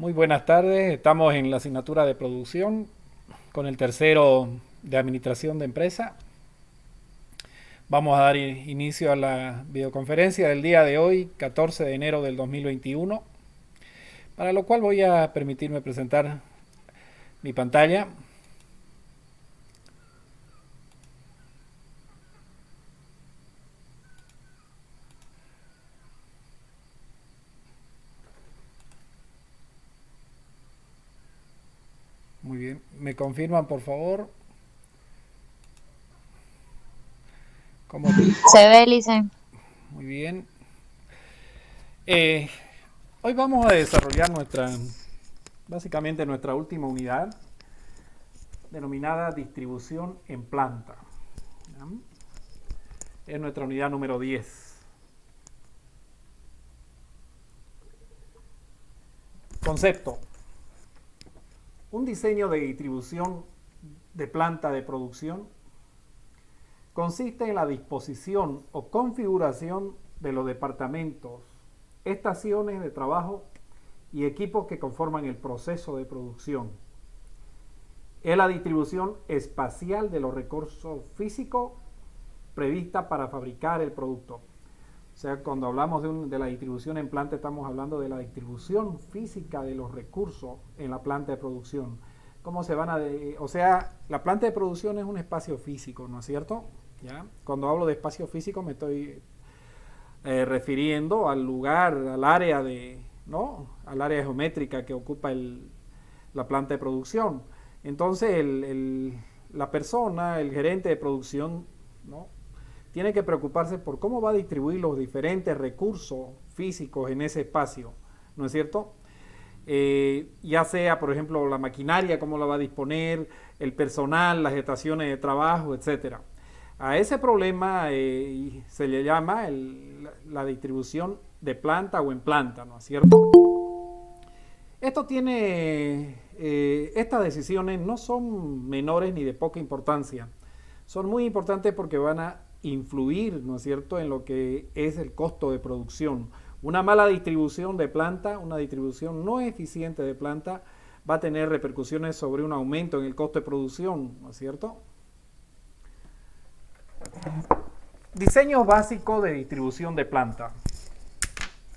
Muy buenas tardes, estamos en la asignatura de producción con el tercero de administración de empresa. Vamos a dar inicio a la videoconferencia del día de hoy, 14 de enero del 2021, para lo cual voy a permitirme presentar mi pantalla. Muy bien, ¿me confirman por favor? ¿Cómo? Se ve, Licen. Muy bien. Eh, Hoy vamos a desarrollar básicamente nuestra última unidad, denominada distribución en planta. ¿Ya? Es nuestra unidad número 10. Concepto. Un diseño de distribución de planta de producción consiste en la disposición o configuración de los departamentos, estaciones de trabajo y equipos que conforman el proceso de producción. Es la distribución espacial de los recursos físicos prevista para fabricar el producto. O sea, cuando hablamos de la distribución en planta, estamos hablando de la distribución física de los recursos en la planta de producción. ¿Cómo se van a...? O sea, la planta de producción es un espacio físico, ¿no es cierto? ¿Ya? Cuando hablo de espacio físico me estoy refiriendo al lugar, al área ¿no? Al área geométrica que ocupa la planta de producción. Entonces, la persona, el gerente de producción, ¿no? Tiene que preocuparse por cómo va a distribuir los diferentes recursos físicos en ese espacio, ¿no es cierto? Ya sea, por ejemplo, la maquinaria, cómo la va a disponer, el personal, las estaciones de trabajo, etcétera. A ese problema se le llama la distribución de planta o en planta, ¿no es cierto? Estas decisiones no son menores ni de poca importancia. Son muy importantes porque van a influir, ¿no es cierto?, en lo que es el costo de producción. Una mala distribución de planta, una distribución no eficiente de planta, va a tener repercusiones sobre un aumento en el costo de producción, ¿no es cierto? Diseño básico de distribución de planta.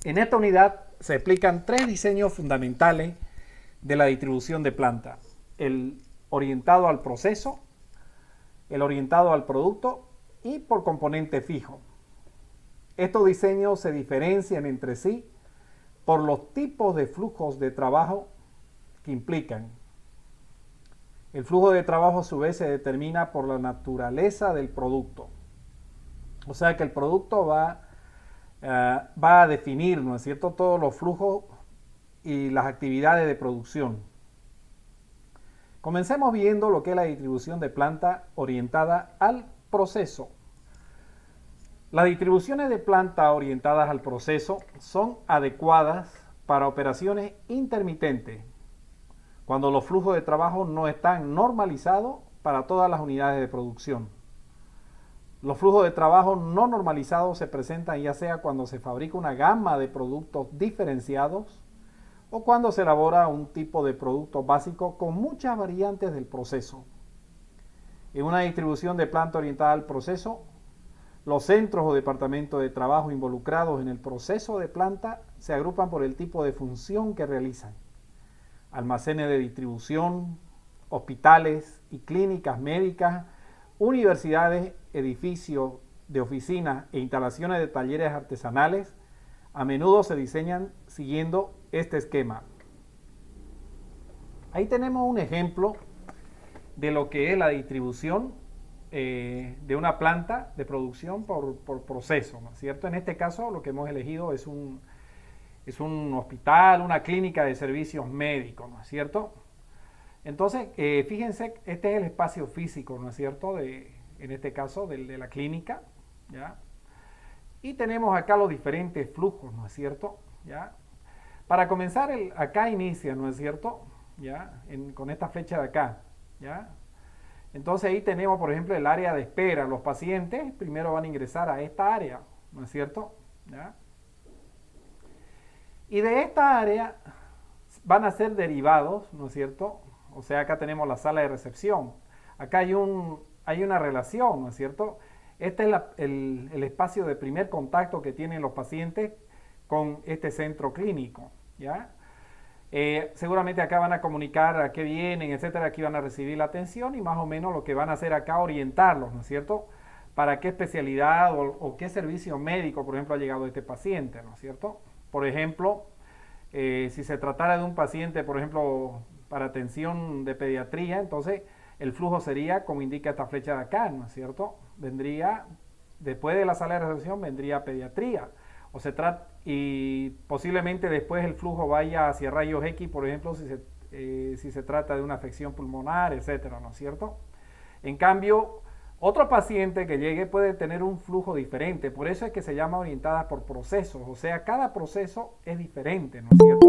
En esta unidad se explican tres diseños fundamentales de la distribución de planta. El orientado al proceso, el orientado al producto y por componente fijo. Estos diseños se diferencian entre sí por los tipos de flujos de trabajo que implican. El flujo de trabajo a su vez se determina por la naturaleza del producto. O sea que el producto va a definir, ¿no es cierto?, todos los flujos y las actividades de producción. Comencemos viendo lo que es la distribución de planta orientada al proceso. Las distribuciones de planta orientadas al proceso son adecuadas para operaciones intermitentes, cuando los flujos de trabajo no están normalizados para todas las unidades de producción. Los flujos de trabajo no normalizados se presentan ya sea cuando se fabrica una gama de productos diferenciados o cuando se elabora un tipo de producto básico con muchas variantes del proceso. En una distribución de planta orientada al proceso, los centros o departamentos de trabajo involucrados en el proceso de planta se agrupan por el tipo de función que realizan. Almacenes de distribución, hospitales y clínicas médicas, universidades, edificios de oficinas e instalaciones de talleres artesanales a menudo se diseñan siguiendo este esquema. Ahí tenemos un ejemplo de lo que es la distribución de una planta de producción por proceso, ¿no es cierto? En este caso lo que hemos elegido es un hospital, una clínica de servicios médicos, ¿no es cierto? Entonces, fíjense, este es el espacio físico, ¿no es cierto? En este caso, de la clínica, ¿ya? Y tenemos acá los diferentes flujos, ¿no es cierto? ¿Ya? Para comenzar, acá inicia, ¿no es cierto? ¿Ya? Con esta flecha de acá, ¿ya? Entonces ahí tenemos, por ejemplo, el área de espera. Los pacientes primero van a ingresar a esta área, ¿no es cierto? ¿Ya? Y de esta área van a ser derivados, ¿no es cierto? O sea, acá tenemos la sala de recepción. Acá hay una relación, ¿no es cierto? Este es el espacio de primer contacto que tienen los pacientes con este centro clínico, ¿ya? Seguramente acá van a comunicar a qué vienen, etcétera, aquí van a recibir la atención y más o menos lo que van a hacer acá orientarlos, ¿no es cierto? Para qué especialidad o qué servicio médico, por ejemplo, ha llegado este paciente, ¿no es cierto? Por ejemplo, si se tratara de un paciente, por ejemplo, para atención de pediatría, entonces el flujo sería como indica esta flecha de acá, ¿no es cierto? Vendría, después de la sala de recepción, vendría pediatría. Y posiblemente después el flujo vaya hacia rayos X, por ejemplo, si se trata de una afección pulmonar, etcétera, ¿no es cierto? En cambio, otro paciente que llegue puede tener un flujo diferente, por eso es que se llama orientada por procesos, o sea, cada proceso es diferente, ¿no es cierto?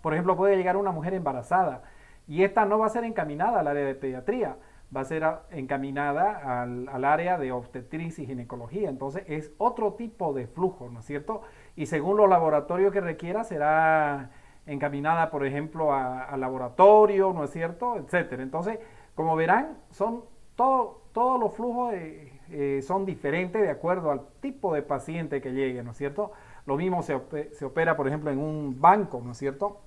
Por ejemplo, puede llegar una mujer embarazada y esta no va a ser encaminada al área de pediatría, va a ser encaminada al área de obstetricia y ginecología, entonces es otro tipo de flujo, ¿no es cierto? Y según los laboratorios que requiera será encaminada, por ejemplo, al laboratorio, ¿no es cierto? Etcétera. Entonces, como verán, todos los flujos son diferentes de acuerdo al tipo de paciente que llegue, ¿no es cierto? Lo mismo se opera, por ejemplo, en un banco, ¿no es cierto?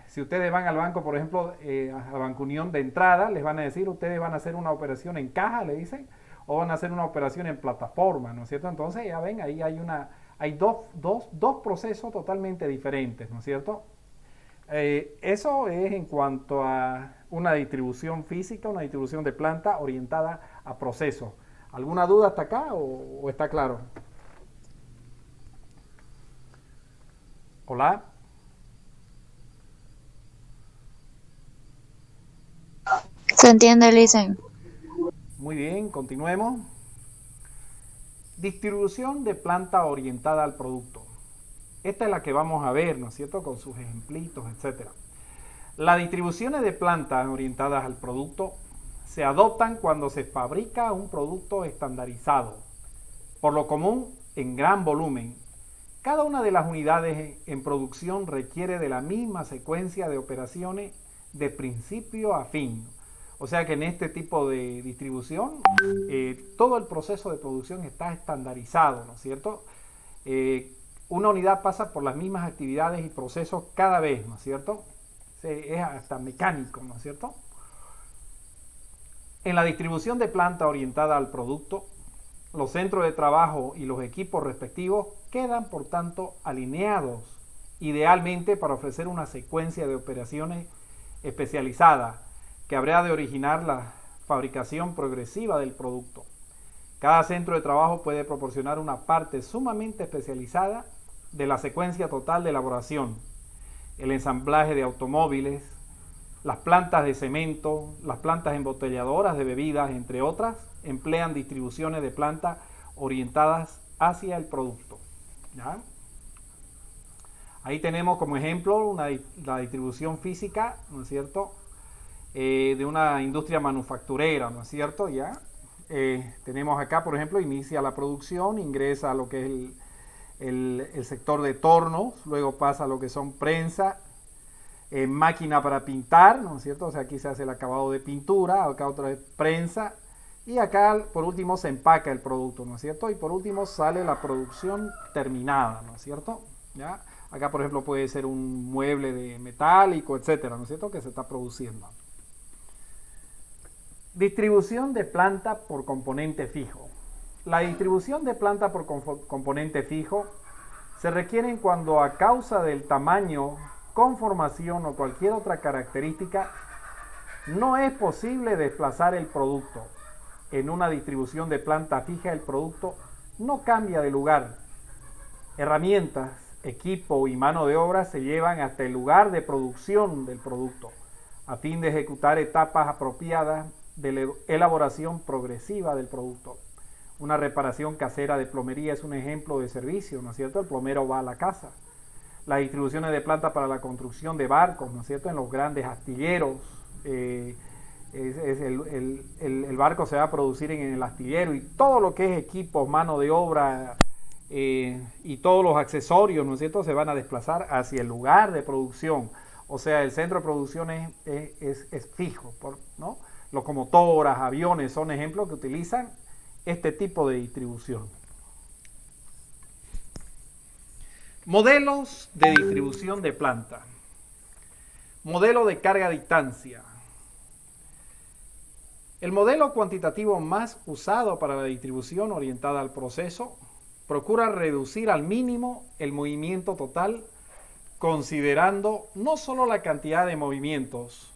Si ustedes van al banco, por ejemplo, a Banco Unión de entrada, les van a decir, ustedes van a hacer una operación en caja, le dicen, o van a hacer una operación en plataforma, ¿no es cierto? Entonces, ya ven, ahí hay dos procesos totalmente diferentes, ¿no es cierto? Eso es en cuanto a una distribución física, una distribución de planta orientada a procesos. ¿Alguna duda hasta acá o está claro? Hola. Se entiende, Lisen. Muy bien, continuemos. Distribución de planta orientada al producto. Esta es la que vamos a ver, ¿no es cierto? Con sus ejemplitos, etcétera. Las distribuciones de plantas orientadas al producto se adoptan cuando se fabrica un producto estandarizado, por lo común en gran volumen. Cada una de las unidades en producción requiere de la misma secuencia de operaciones de principio a fin. O sea que en este tipo de distribución todo el proceso de producción está estandarizado, ¿no es cierto? Una unidad pasa por las mismas actividades y procesos cada vez, ¿no es cierto? Es hasta mecánico, ¿no es cierto? En la distribución de planta orientada al producto, los centros de trabajo y los equipos respectivos quedan, por tanto, alineados, idealmente para ofrecer una secuencia de operaciones especializadas que habrá de originar la fabricación progresiva del producto. Cada centro de trabajo puede proporcionar una parte sumamente especializada de la secuencia total de elaboración, el ensamblaje de automóviles, las plantas de cemento, las plantas embotelladoras de bebidas, entre otras, emplean distribuciones de plantas orientadas hacia el producto. ¿Ya? Ahí tenemos como ejemplo la distribución física, ¿no es cierto?, de una industria manufacturera, ¿no es cierto? ¿Ya? Tenemos acá, por ejemplo, inicia la producción, ingresa a lo que es el sector de tornos, luego pasa a lo que son prensa, máquina para pintar, ¿no es cierto? O sea, aquí se hace el acabado de pintura, acá otra vez prensa, y acá por último se empaca el producto, ¿no es cierto? Y por último sale la producción terminada, ¿no es cierto? ¿Ya? Acá, por ejemplo, puede ser un mueble de metálico, etcétera, ¿no es cierto? Que se está produciendo. Distribución de planta por componente fijo. La distribución de planta por componente fijo se requiere cuando a causa del tamaño, conformación o cualquier otra característica no es posible desplazar el producto. En una distribución de planta fija el producto no cambia de lugar. Herramientas, equipo y mano de obra se llevan hasta el lugar de producción del producto a fin de ejecutar etapas apropiadas de elaboración progresiva del producto. Una reparación casera de plomería es un ejemplo de servicio, ¿no es cierto? El plomero va a la casa. Las distribuciones de planta para la construcción de barcos, ¿no es cierto? En los grandes astilleros, el barco se va a producir en el astillero y todo lo que es equipos, mano de obra, y todos los accesorios, ¿no es cierto?, se van a desplazar hacia el lugar de producción. O sea, el centro de producción es fijo, ¿no? Locomotoras, aviones son ejemplos que utilizan este tipo de distribución. Modelos de distribución de planta. Modelo de carga a distancia. El modelo cuantitativo más usado para la distribución orientada al proceso procura reducir al mínimo el movimiento total, considerando no solo la cantidad de movimientos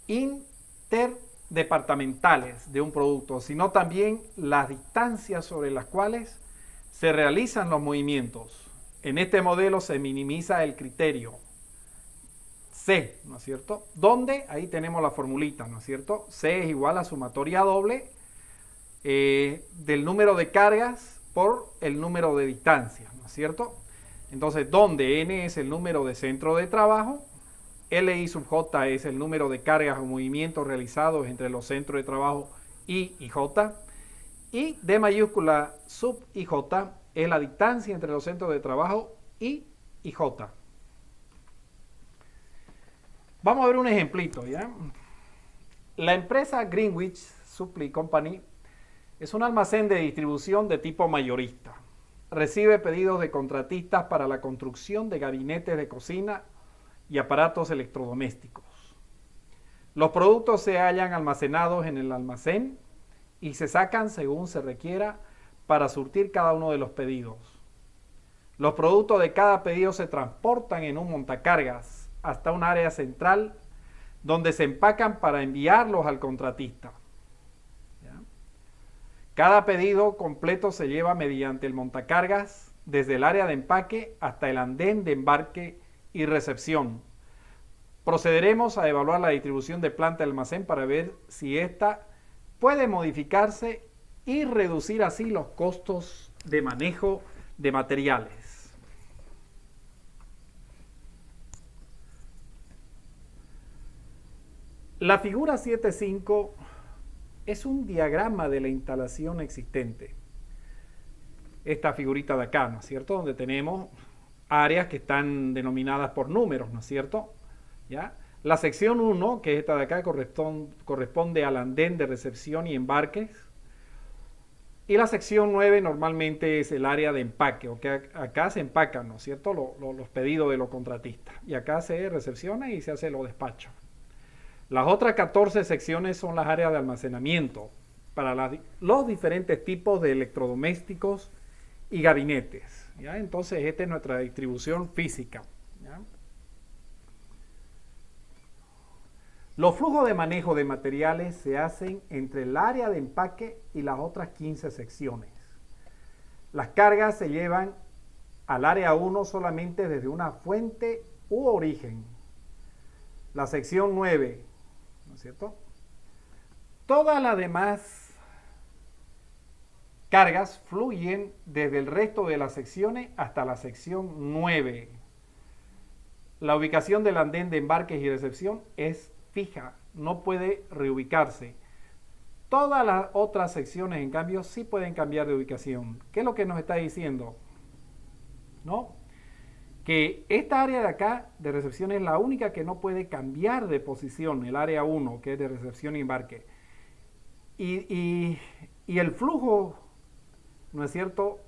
interdepartamentales de un producto, sino también las distancias sobre las cuales se realizan los movimientos. En este modelo se minimiza el criterio C, ¿no es cierto? Donde ahí tenemos la formulita, ¿no es cierto? C es igual a sumatoria doble del número de cargas por el número de distancias, ¿no es cierto? Entonces, donde N es el número de centro de trabajo, LI sub J es el número de cargas o movimientos realizados entre los centros de trabajo I y J, y D mayúscula sub IJ es la distancia entre los centros de trabajo I y J. Vamos a ver un ejemplito, ¿ya? La empresa Greenwich Supply Company es un almacén de distribución de tipo mayorista. Recibe pedidos de contratistas para la construcción de gabinetes de cocina y aparatos electrodomésticos. Los productos se hallan almacenados en el almacén y se sacan según se requiera para surtir cada uno de los pedidos. Los productos de cada pedido se transportan en un montacargas hasta un área central donde se empacan para enviarlos al contratista. ¿Ya? Cada pedido completo se lleva mediante el montacargas desde el área de empaque hasta el andén de embarque y recepción. Procederemos a evaluar la distribución de planta de almacén para ver si ésta puede modificarse y reducir así los costos de manejo de materiales. La figura 7.5 es un diagrama de la instalación existente. Esta figurita de acá, ¿no es cierto? Donde tenemos áreas que están denominadas por números, ¿no es cierto? ¿Ya? La sección 1, que es esta de acá, corresponde al andén de recepción y embarques. Y la sección 9 normalmente es el área de empaque, o que acá se empacan, ¿no es cierto?, los pedidos de los contratistas. Y acá se recepciona y se hace los despachos. Las otras 14 secciones son las áreas de almacenamiento para los diferentes tipos de electrodomésticos y gabinetes, ¿ya? Entonces, esta es nuestra distribución física, ¿ya? Los flujos de manejo de materiales se hacen entre el área de empaque y las otras 15 secciones. Las cargas se llevan al área 1 solamente desde una fuente u origen. La sección 9, ¿no es cierto? Todas las demás cargas fluyen desde el resto de las secciones hasta la sección 9. La ubicación del andén de embarques y recepción es fija, no puede reubicarse. Todas las otras secciones, en cambio, sí pueden cambiar de ubicación. ¿Qué es lo que nos está diciendo? ¿No? Que esta área de acá de recepción es la única que no puede cambiar de posición, el área 1, que es de recepción y embarque. Y el flujo, ¿no es cierto?,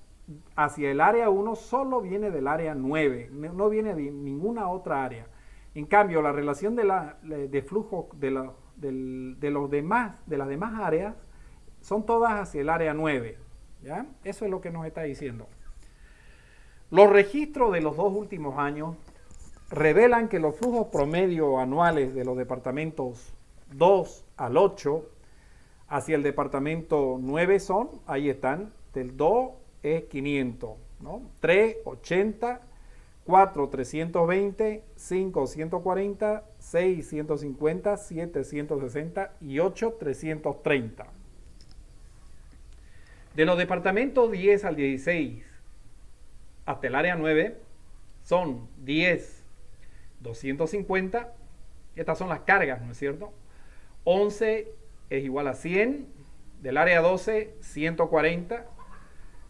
hacia el área 1 solo viene del área 9, no viene de ninguna otra área. En cambio, la relación de flujo de las demás áreas son todas hacia el área 9. ¿Ya? Eso es lo que nos está diciendo. Los registros de los 2 últimos años revelan que los flujos promedio anuales de los departamentos 2 al 8 hacia el departamento 9 son, ahí están, del 2 es 500, ¿no? 3, 80, 4, 320, 5, 140, 6, 150, 7, 160 y 8, 330. De los departamentos 10 al 16 hasta el área 9 son 10, 250, estas son las cargas, ¿no es cierto? 11 es igual a 100, del área 12, 140,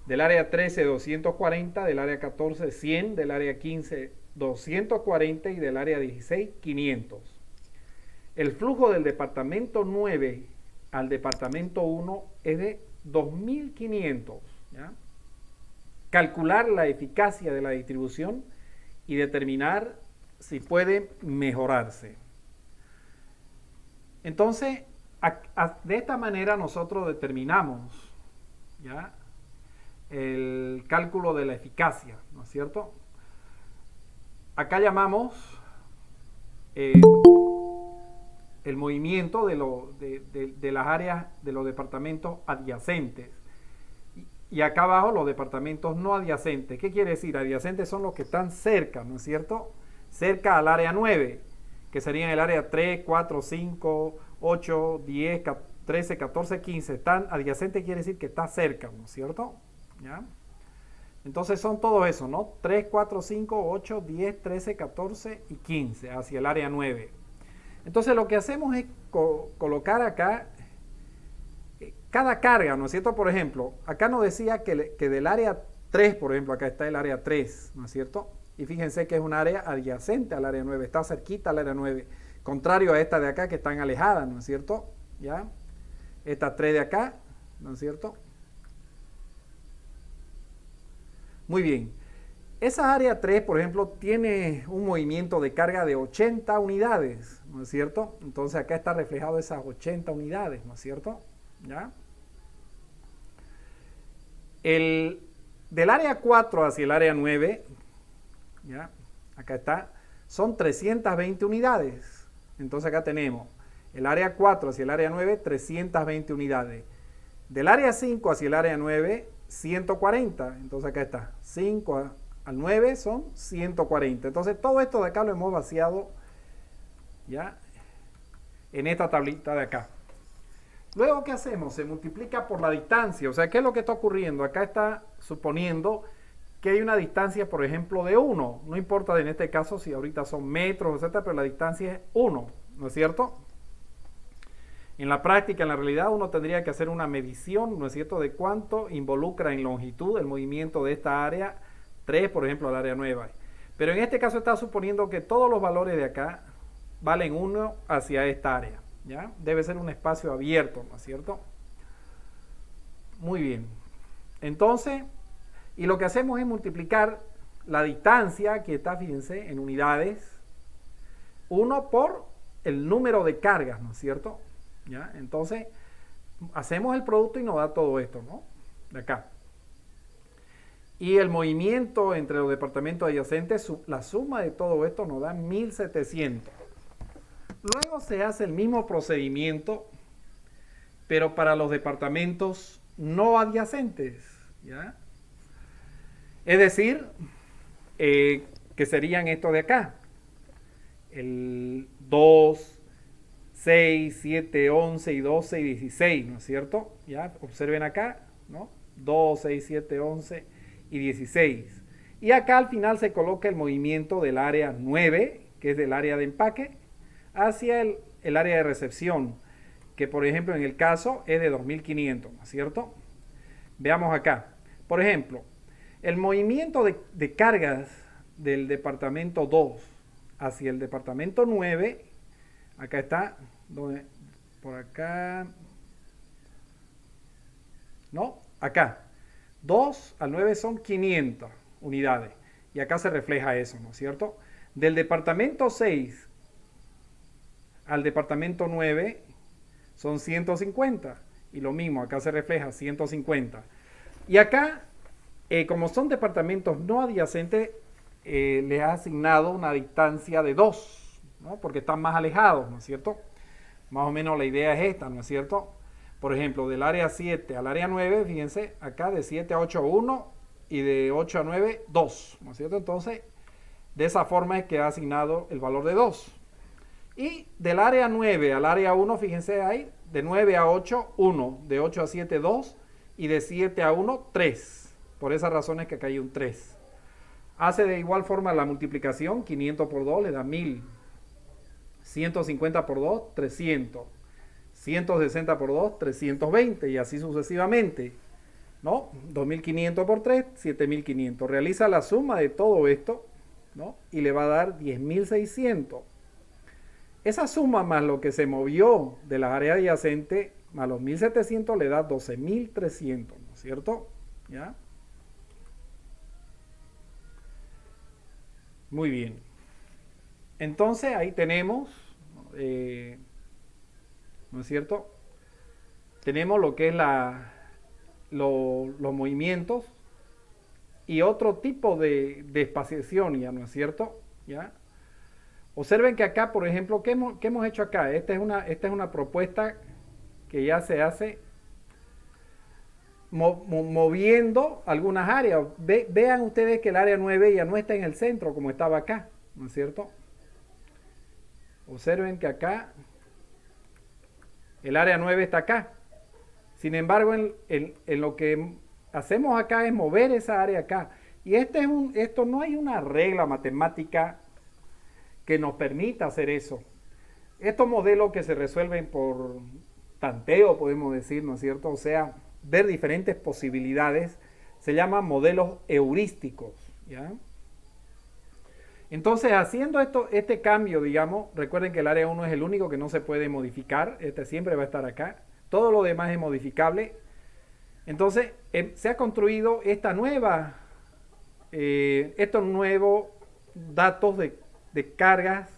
Del área 13, 240, del área 14, 100, del área 15, 240 y del área 16, 500. El flujo del departamento 9 al departamento 1 es de 2500. ¿Ya? Calcular la eficacia de la distribución y determinar si puede mejorarse. Entonces, de esta manera nosotros determinamos, ¿ya?, el cálculo de la eficacia, ¿no es cierto? Acá llamamos el movimiento de las áreas de los departamentos adyacentes. Y acá abajo los departamentos no adyacentes. ¿Qué quiere decir? Adyacentes son los que están cerca, ¿no es cierto? Cerca al área 9, que serían el área 3, 4, 5, 8, 10, 13, 14, 15. Están adyacentes, quiere decir que está cerca, ¿no es cierto? ¿Ya? Entonces son todo eso, ¿no? 3, 4, 5, 8, 10, 13, 14 y 15 hacia el área 9. Entonces lo que hacemos es colocar acá cada carga, ¿no es cierto? Por ejemplo, acá nos decía que del área 3, por ejemplo, acá está el área 3, ¿no es cierto? Y fíjense que es un área adyacente al área 9, está cerquita al área 9, contrario a esta de acá que están alejadas, ¿no es cierto? ¿Ya? Estas 3 de acá, ¿no es cierto? Muy bien. Esa área 3, por ejemplo, tiene un movimiento de carga de 80 unidades, ¿no es cierto? Entonces acá está reflejado esas 80 unidades, ¿no es cierto? ¿Ya? Del área 4 hacia el área 9, ¿ya?, acá está, son 320 unidades. Entonces acá tenemos el área 4 hacia el área 9, 320 unidades. Del área 5 hacia el área 9, 140. Entonces acá está, 5 al 9 son 140. Entonces todo esto de acá lo hemos vaciado, ¿ya?, en esta tablita de acá. Luego, ¿qué hacemos? Se multiplica por la distancia. O sea, ¿qué es lo que está ocurriendo? Acá está suponiendo que hay una distancia, por ejemplo, de 1. No importa en este caso si ahorita son metros, etcétera, pero la distancia es 1, ¿no es cierto? En la práctica, en la realidad, uno tendría que hacer una medición, ¿no es cierto?, de cuánto involucra en longitud el movimiento de esta área 3, por ejemplo, al área 9. Pero en este caso está suponiendo que todos los valores de acá valen 1 hacia esta área, ¿ya? Debe ser un espacio abierto, ¿no es cierto? Muy bien. Entonces, y lo que hacemos es multiplicar la distancia, que está, fíjense, en unidades, 1 por el número de cargas, ¿no es cierto? ¿Ya? Entonces, hacemos el producto y nos da todo esto, ¿no? De acá. Y el movimiento entre los departamentos adyacentes, la suma de todo esto nos da 1700. Luego se hace el mismo procedimiento, pero para los departamentos no adyacentes, ¿ya? Es decir, que serían estos de acá. El 2, 6, 7, 11 y 12 y 16, ¿no es cierto? Ya, observen acá, ¿no? 2, 6, 7, 11 y 16. Y acá al final se coloca el movimiento del área 9, que es del área de empaque, hacia el área de recepción, que por ejemplo en el caso es de 2500, ¿no es cierto? Veamos acá. Por ejemplo, el movimiento de cargas del departamento 2 hacia el departamento 9, acá está, por acá, no, acá, 2 al 9 son 500 unidades, y acá se refleja eso, ¿no es cierto? Del departamento 6 al departamento 9 son 150, y lo mismo, acá se refleja 150. Y acá, como son departamentos no adyacentes, les ha asignado una distancia de 2, ¿no? Porque están más alejados, ¿no es cierto? Más o menos la idea es esta, ¿no es cierto? Por ejemplo, del área 7 al área 9, fíjense, acá de 7 a 8, 1, y de 8 a 9, 2, ¿no es cierto? Entonces, de esa forma es que ha asignado el valor de 2. Y del área 9 al área 1, fíjense ahí, de 9 a 8, 1, de 8 a 7, 2, y de 7 a 1, 3. Por esas razones que acá hay un 3. Hace de igual forma la multiplicación, 500 por 2 le da 1000. 150 por 2, 300. 160 por 2, 320, y así sucesivamente. ¿no? 2.500 por 3, 7.500. Realiza la suma de todo esto, ¿no? Y le va a dar 10.600. Esa suma más lo que se movió de las áreas adyacentes, más los 1.700, le da 12.300, ¿no es cierto? ¿Ya? Muy bien. Entonces ahí tenemos, ¿no es cierto? Tenemos lo que es los movimientos y otro tipo de espaciación, ¿ya? ¿No es cierto? ¿Ya? Observen que acá, por ejemplo, ¿qué hemos hecho acá? Esta es una propuesta que ya se hace moviendo algunas áreas. Vean ustedes que el área 9 ya no está en el centro como estaba acá, ¿no es cierto? Observen que acá el área 9 está acá. Sin embargo, en lo que hacemos acá es mover esa área acá. Y esto no hay una regla matemática que nos permita hacer eso. Estos modelos que se resuelven por tanteo, podemos decir, ¿no es cierto? O sea, ver diferentes posibilidades, se llaman modelos heurísticos, ¿ya? Entonces, haciendo este cambio, digamos, recuerden que el área 1 es el único que no se puede modificar, este siempre va a estar acá, todo lo demás es modificable. Entonces, se ha construido estos nuevos datos de cargas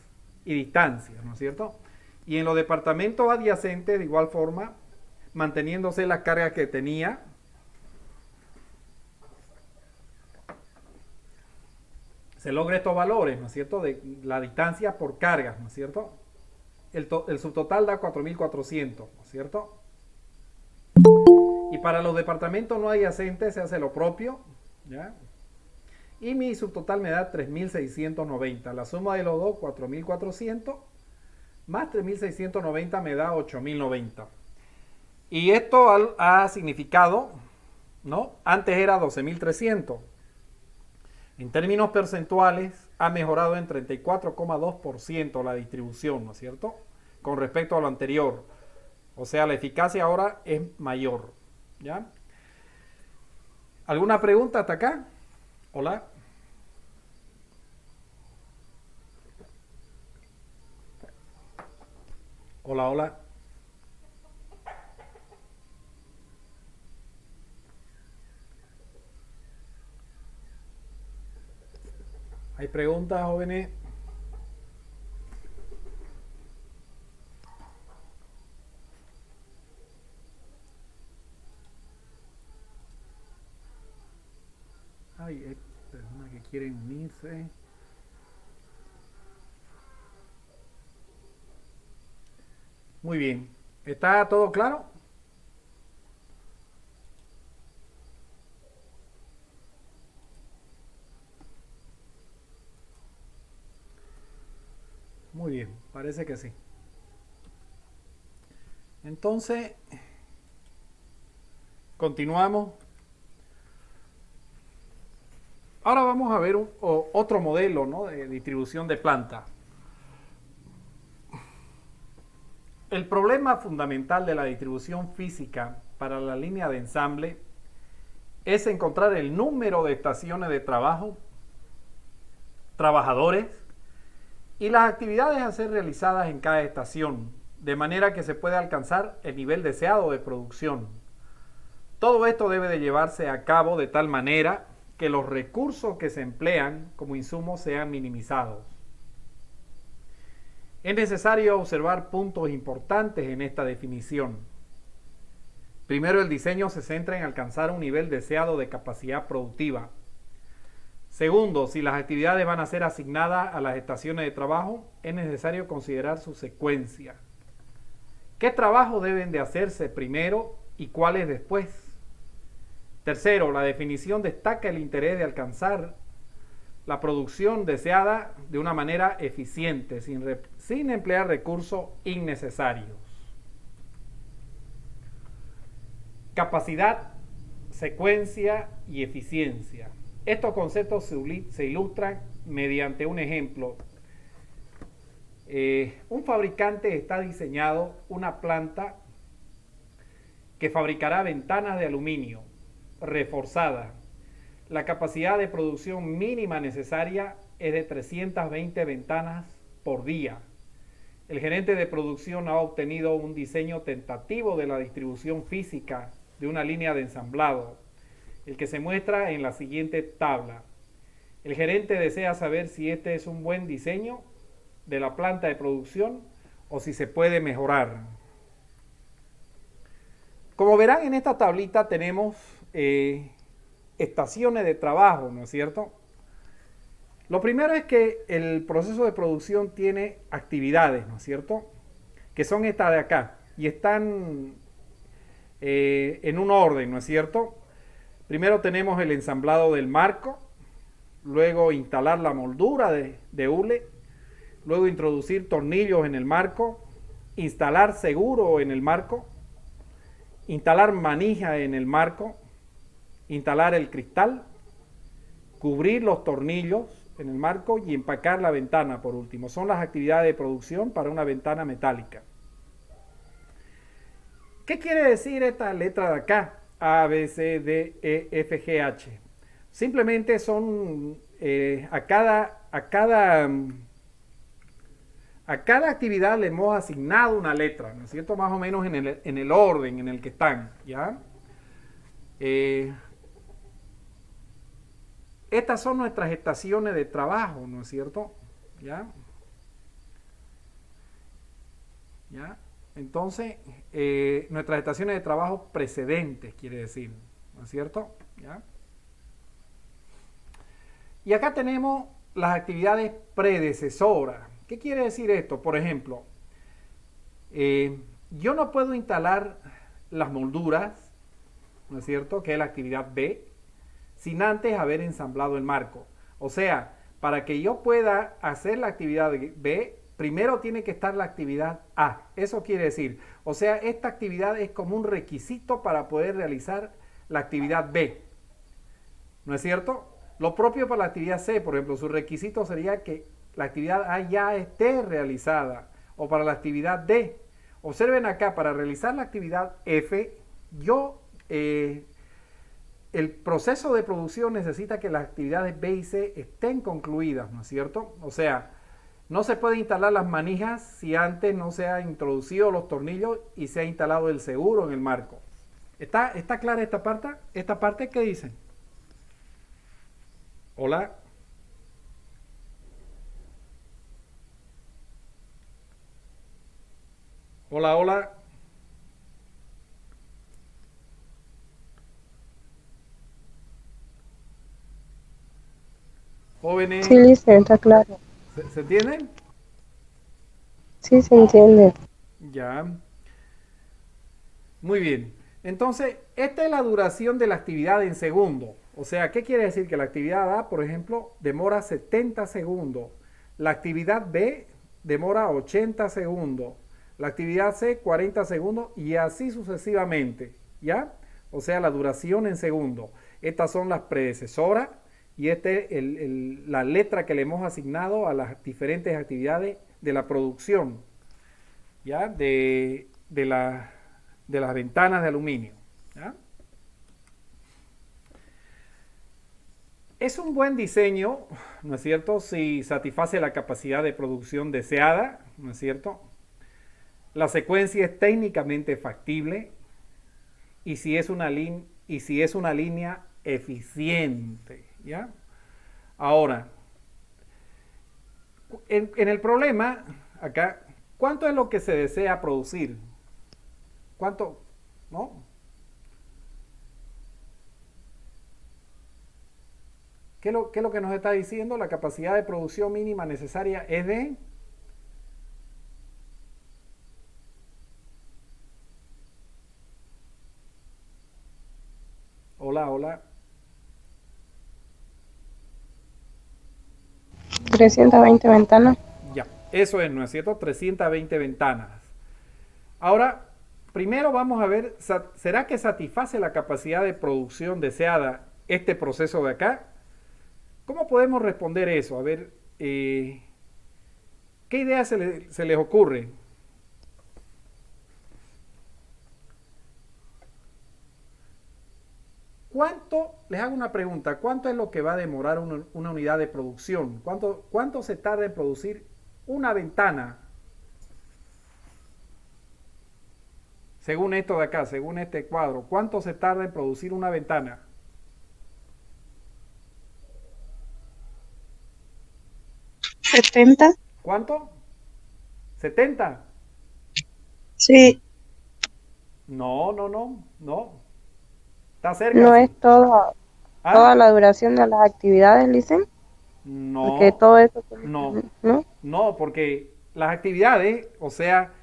y distancias, ¿no es cierto? Y en los departamentos adyacentes, de igual forma, manteniéndose las cargas que tenía, se logra estos valores, ¿no es cierto? De la distancia por cargas, ¿no es cierto? El subtotal da 4.400, ¿no es cierto? Y para los departamentos no adyacentes se hace lo propio, ¿ya? Y mi subtotal me da 3.690. La suma de los dos, 4.400, más 3.690 me da 8.090. Y esto ha significado, ¿no? Antes era 12.300. En términos porcentuales, ha mejorado en 34,2% la distribución, ¿no es cierto? Con respecto a lo anterior. O sea, la eficacia ahora es mayor, ¿ya? ¿Alguna pregunta hasta acá? Hola. Hola, hola. ¿Hay preguntas, jóvenes? Hay personas que quieren unirse. Muy bien. ¿Está todo claro? Muy bien, parece que sí. Entonces, continuamos. Ahora vamos a ver otro modelo, ¿no? De distribución de planta. El problema fundamental de la distribución física para la línea de ensamble es encontrar el número de estaciones de trabajo, trabajadores y las actividades a ser realizadas en cada estación, de manera que se pueda alcanzar el nivel deseado de producción. Todo esto debe de llevarse a cabo de tal manera que los recursos que se emplean como insumos sean minimizados. Es necesario observar puntos importantes en esta definición. Primero, el diseño se centra en alcanzar un nivel deseado de capacidad productiva. Segundo, si las actividades van a ser asignadas a las estaciones de trabajo, es necesario considerar su secuencia. ¿Qué trabajos deben de hacerse primero y cuáles después? Tercero, la definición destaca el interés de alcanzar la producción deseada de una manera eficiente, sin emplear recursos innecesarios. Capacidad, secuencia y eficiencia. Estos conceptos se ilustran mediante un ejemplo. Un fabricante está diseñando una planta que fabricará ventanas de aluminio. reforzada. La capacidad de producción mínima necesaria es de 320 ventanas por día. El gerente de producción ha obtenido un diseño tentativo de la distribución física de una línea de ensamblado, el que se muestra en la siguiente tabla. El gerente desea saber si este es un buen diseño de la planta de producción o si se puede mejorar. Como verán en esta tablita tenemos estaciones de trabajo, ¿no es cierto? Lo primero es que el proceso de producción tiene actividades, ¿no es cierto? Que son estas de acá y están en un orden, ¿no es cierto? Primero tenemos el ensamblado del marco, luego instalar la moldura de hule, luego introducir tornillos en el marco, instalar seguro en el marco, instalar manija en el marco, instalar el cristal, cubrir los tornillos en el marco y empacar la ventana por último. Son las actividades de producción para una ventana metálica. ¿Qué quiere decir esta letra de acá? A, B, C, D, E, F, G, H. Simplemente son a cada actividad le hemos asignado una letra, ¿no es cierto? Más o menos en el orden en el que están, ¿ya? Estas son nuestras estaciones de trabajo, ¿no es cierto? ¿Ya? ¿Ya? Entonces, nuestras estaciones de trabajo precedentes, quiere decir, ¿no es cierto? ¿Ya? Y acá tenemos las actividades predecesoras. ¿Qué quiere decir esto? Por ejemplo, yo no puedo instalar las molduras, ¿no es cierto? Que es la actividad B, sin antes haber ensamblado el marco. O sea, para que yo pueda hacer la actividad B, primero tiene que estar la actividad A. Eso quiere decir, o sea, esta actividad es como un requisito para poder realizar la actividad B. ¿No es cierto? Lo propio para la actividad C, por ejemplo, su requisito sería que la actividad A ya esté realizada. O para la actividad D. Observen acá, para realizar la actividad F, el proceso de producción necesita que las actividades B y C estén concluidas, ¿no es cierto? O sea, no se puede instalar las manijas si antes no se ha introducido los tornillos y se ha instalado el seguro en el marco. ¿Está clara esta parte? ¿Esta parte qué dicen? Hola. Hola, hola. Jóvenes, Sí, listo, está claro. ¿se entienden? Sí, se entiende. Ya. Muy bien. Entonces, esta es la duración de la actividad en segundos. O sea, ¿qué quiere decir? Que la actividad A, por ejemplo, demora 70 segundos. La actividad B demora 80 segundos. La actividad C, 40 segundos y así sucesivamente. ¿Ya? O sea, la duración en segundos. Estas son las predecesoras y esta es la letra que le hemos asignado a las diferentes actividades de la producción. ¿Ya? De las ventanas de aluminio. ¿Ya? Es un buen diseño, ¿no es cierto? Si satisface la capacidad de producción deseada, ¿no es cierto? La secuencia es técnicamente factible y si es una línea eficiente, ¿ya? Ahora, en el problema, acá, ¿cuánto es lo que se desea producir? ¿Cuánto? ¿No? ¿Qué es lo que nos está diciendo? La capacidad de producción mínima necesaria es de... Hola, hola. 320 ventanas. Ya, eso es, ¿no es cierto? 320 ventanas. Ahora, primero vamos a ver, ¿será que satisface la capacidad de producción deseada este proceso de acá? ¿Cómo podemos responder eso? A ver, ¿qué idea se les ocurre? ¿cuánto, les hago una pregunta, cuánto es lo que va a demorar una unidad de producción? ¿Cuánto se tarda en producir una ventana? Según esto de acá, según este cuadro, ¿cuánto se tarda en producir una ventana? ¿70? ¿Cuánto? ¿70? Sí. No, no, no, no. Está cerca, No sí. es toda ¿Ah? la duración de las actividades, Licen, porque No, todo eso, no, ¿no? no, porque las actividades, o sea,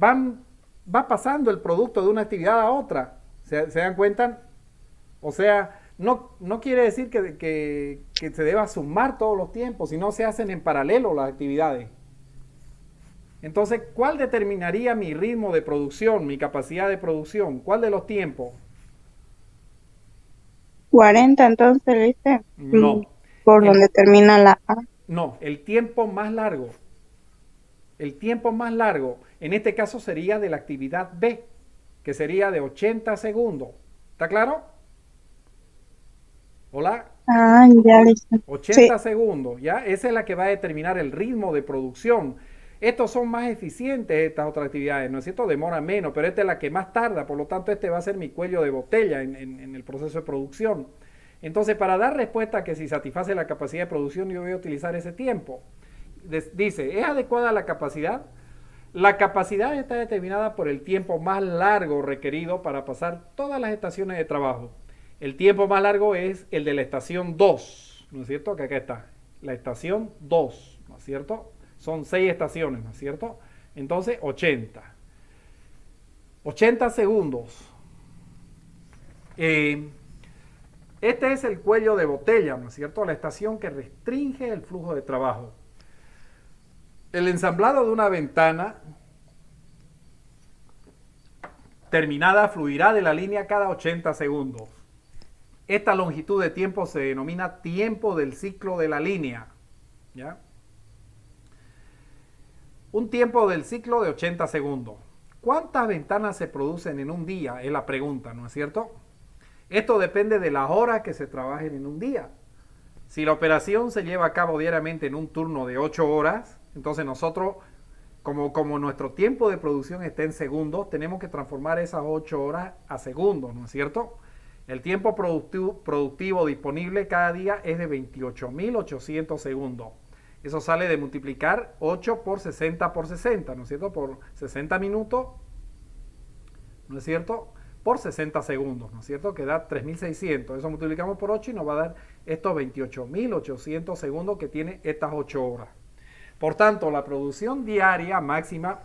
va pasando el producto de una actividad a otra. ¿Se dan cuenta? O sea, no quiere decir que se deba sumar todos los tiempos, sino se hacen en paralelo las actividades. Entonces, ¿cuál determinaría mi ritmo de producción, mi capacidad de producción? ¿Cuál de los tiempos? 40 entonces, ¿viste? No. Por El, donde termina la A. no, el tiempo más largo. El tiempo más largo, en este caso sería de la actividad B, que sería de 80 segundos. ¿Está claro? Hola. Ah, ya, listo. Sí. 80 segundos, ¿ya? Esa es la que va a determinar el ritmo de producción. Estos son más eficientes, estas otras actividades, ¿no es cierto? Demora menos, pero esta es la que más tarda, por lo tanto este va a ser mi cuello de botella en el proceso de producción. Entonces, para dar respuesta a que si satisface la capacidad de producción, yo voy a utilizar ese tiempo. Dice, ¿es adecuada la capacidad? La capacidad está determinada por el tiempo más largo requerido para pasar todas las estaciones de trabajo. El tiempo más largo es el de la estación 2, ¿no es cierto? Que acá está, la estación 2, ¿no es cierto? Son 6 estaciones, ¿no es cierto? Entonces, 80. 80 segundos. Este es el cuello de botella, ¿no es cierto? La estación que restringe el flujo de trabajo. El ensamblado de una ventana terminada fluirá de la línea cada 80 segundos. Esta longitud de tiempo se denomina tiempo del ciclo de la línea. ¿Ya? Un tiempo del ciclo de 80 segundos. ¿Cuántas ventanas se producen en un día? Es la pregunta, ¿no es cierto? Esto depende de las horas que se trabajen en un día. Si la operación se lleva a cabo diariamente en un turno de 8 horas, entonces nosotros, como nuestro tiempo de producción está en segundos, tenemos que transformar esas 8 horas a segundos, ¿no es cierto? El tiempo productivo disponible cada día es de 28.800 segundos. Eso sale de multiplicar 8 por 60 por 60, ¿no es cierto? Por 60 minutos, ¿no es cierto? Por 60 segundos, ¿no es cierto? Que da 3.600. Eso multiplicamos por 8 y nos va a dar estos 28.800 segundos que tiene estas 8 horas. Por tanto, la producción diaria máxima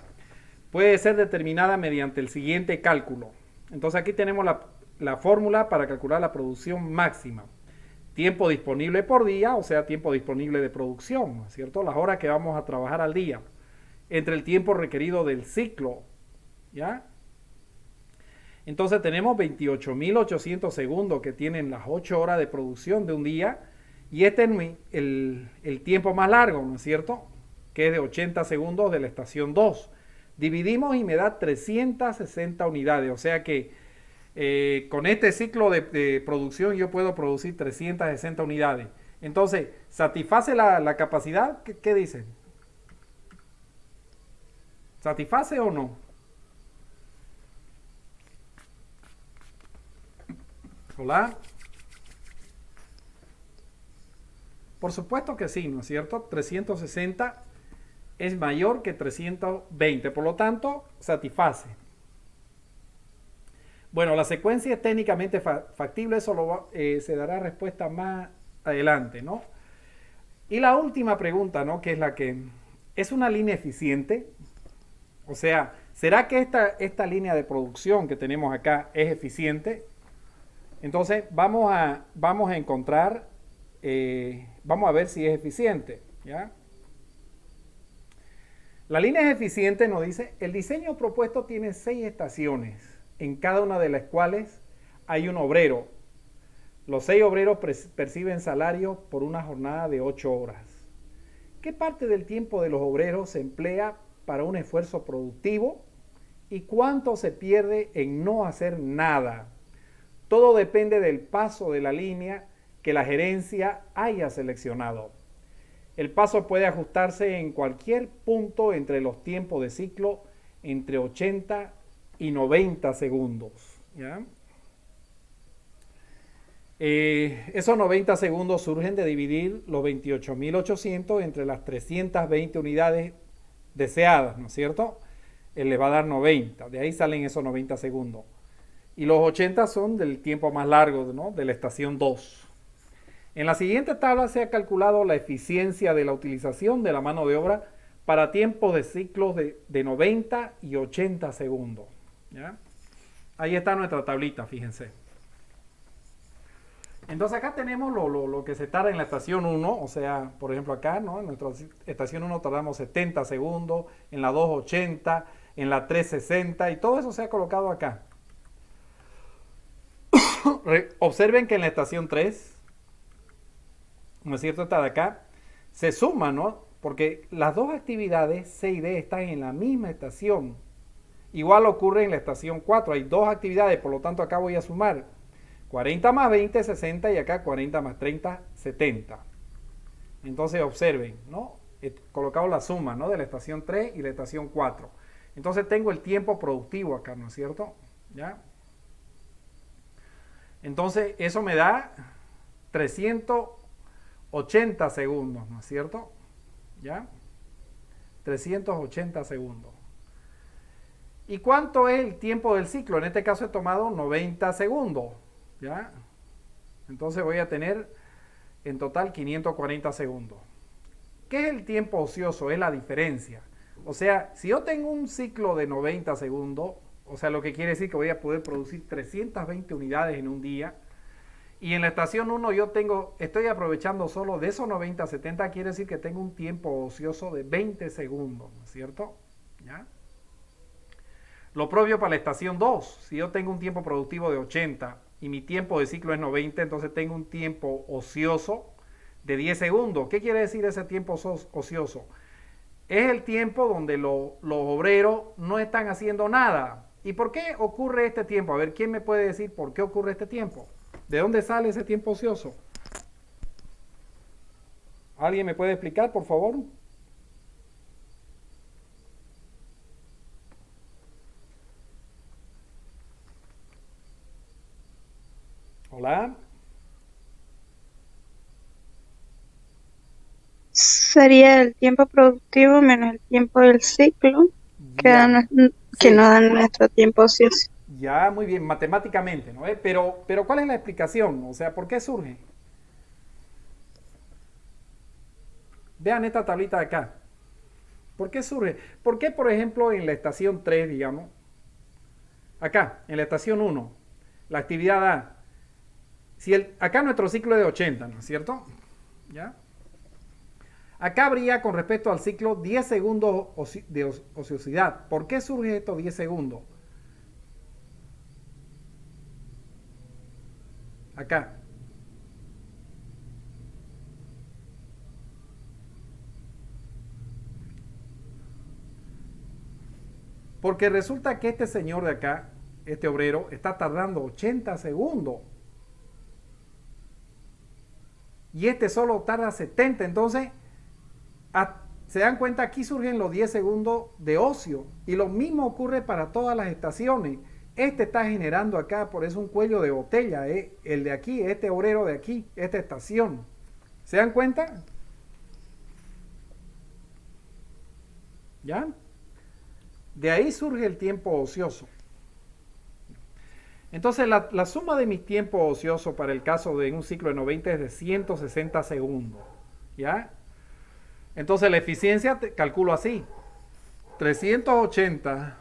puede ser determinada mediante el siguiente cálculo. Entonces aquí tenemos la fórmula para calcular la producción máxima. Tiempo disponible por día, o sea, tiempo disponible de producción, ¿no es cierto? Las horas que vamos a trabajar al día. Entre el tiempo requerido del ciclo, ¿ya? Entonces tenemos 28.800 segundos que tienen las 8 horas de producción de un día. Y este es el tiempo más largo, ¿no es cierto? Que es de 80 segundos de la estación 2. Dividimos y me da 360 unidades, o sea que con este ciclo de producción yo puedo producir 360 unidades. Entonces, ¿satisface la capacidad? ¿Qué dicen? ¿Satisface o no? Hola. Por supuesto que sí, ¿no es cierto? 360 es mayor que 320, por lo tanto, satisface. Bueno, la secuencia es técnicamente factible, eso se dará respuesta más adelante, ¿no? Y la última pregunta, ¿no? Que es la que es una línea eficiente. O sea, ¿será que esta línea de producción que tenemos acá es eficiente? Entonces, vamos a encontrar, vamos a ver si es eficiente, ¿ya? La línea es eficiente, nos dice, el diseño propuesto tiene 6 estaciones, en cada una de las cuales hay un obrero. Los 6 obreros perciben salario por una jornada de 8 horas. ¿Qué parte del tiempo de los obreros se emplea para un esfuerzo productivo y cuánto se pierde en no hacer nada? todo depende del paso de la línea que la gerencia haya seleccionado. El paso puede ajustarse en cualquier punto entre los tiempos de ciclo entre 80 y 90 segundos. ¿Ya? Esos 90 segundos surgen de dividir los 28.800 entre las 320 unidades deseadas, ¿no es cierto? Él le va a dar 90, de ahí salen esos 90 segundos. Y los 80 son del tiempo más largo, ¿no? De la estación 2. En la siguiente tabla se ha calculado la eficiencia de la utilización de la mano de obra para tiempos de ciclos de 90 y 80 segundos. ¿Ya? Ahí está nuestra tablita, fíjense. Entonces acá tenemos lo que se tarda en la estación 1, o sea, por ejemplo acá, ¿no? En nuestra estación 1 tardamos 70 segundos, en la 2 80, en la 3 60 y todo eso se ha colocado acá. Observen que en la estación 3, ¿no es cierto? Esta de acá, se suma, ¿no? Porque las dos actividades C y D están en la misma estación. Igual ocurre en la estación 4, hay dos actividades, por lo tanto acá voy a sumar 40 más 20, 60 y acá 40 más 30, 70. Entonces observen, ¿no? He colocado la suma, ¿no? De la estación 3 y la estación 4. Entonces tengo el tiempo productivo acá, ¿no es cierto? ¿Ya? Entonces eso me da 380 segundos, ¿no es cierto? ¿Ya? 380 segundos. ¿Y cuánto es el tiempo del ciclo? En este caso he tomado 90 segundos. ¿Ya? Entonces voy a tener en total 540 segundos. ¿Qué es el tiempo ocioso? Es la diferencia. O sea, si yo tengo un ciclo de 90 segundos, o sea, lo que quiere decir que voy a poder producir 320 unidades en un día, y en la estación 1 estoy aprovechando solo de esos 90 a 70, quiere decir que tengo un tiempo ocioso de 20 segundos, ¿no es cierto? ¿Ya? Lo propio para la estación 2, si yo tengo un tiempo productivo de 80 y mi tiempo de ciclo es 90, entonces tengo un tiempo ocioso de 10 segundos. ¿Qué quiere decir ese tiempo ocioso? Es el tiempo donde los obreros no están haciendo nada. ¿Y por qué ocurre este tiempo? A ver, ¿quién me puede decir por qué ocurre este tiempo? ¿De dónde sale ese tiempo ocioso? ¿Alguien me puede explicar, por favor? Hola. Sería el tiempo productivo menos el tiempo del ciclo que, Ya. que Sí. nos dan nuestro tiempo ocioso. Ya, muy bien, matemáticamente, ¿no? Pero ¿cuál es la explicación? O sea, ¿por qué surge? Vean esta tablita de acá. ¿Por qué surge? ¿Por qué, por ejemplo, en la estación 3, digamos, acá, en la estación 1, la actividad A, acá nuestro ciclo es de 80, ¿no es cierto? ¿Ya? Acá habría, con respecto al ciclo, 10 segundos de ociosidad. ¿Por qué surge estos 10 segundos? Acá. Porque resulta que este señor de acá, este obrero, está tardando 80 segundos. Y este solo tarda 70. Entonces, se dan cuenta, aquí surgen los 10 segundos de ocio. Y lo mismo ocurre para todas las estaciones. Este está generando acá, por eso un cuello de botella. El de aquí, este obrero de aquí, esta estación. ¿Se dan cuenta? ¿Ya? De ahí surge el tiempo ocioso. Entonces la suma de mis tiempos ociosos para el caso de un ciclo de 90 es de 160 segundos. ¿Ya? Entonces la eficiencia calculo así. 380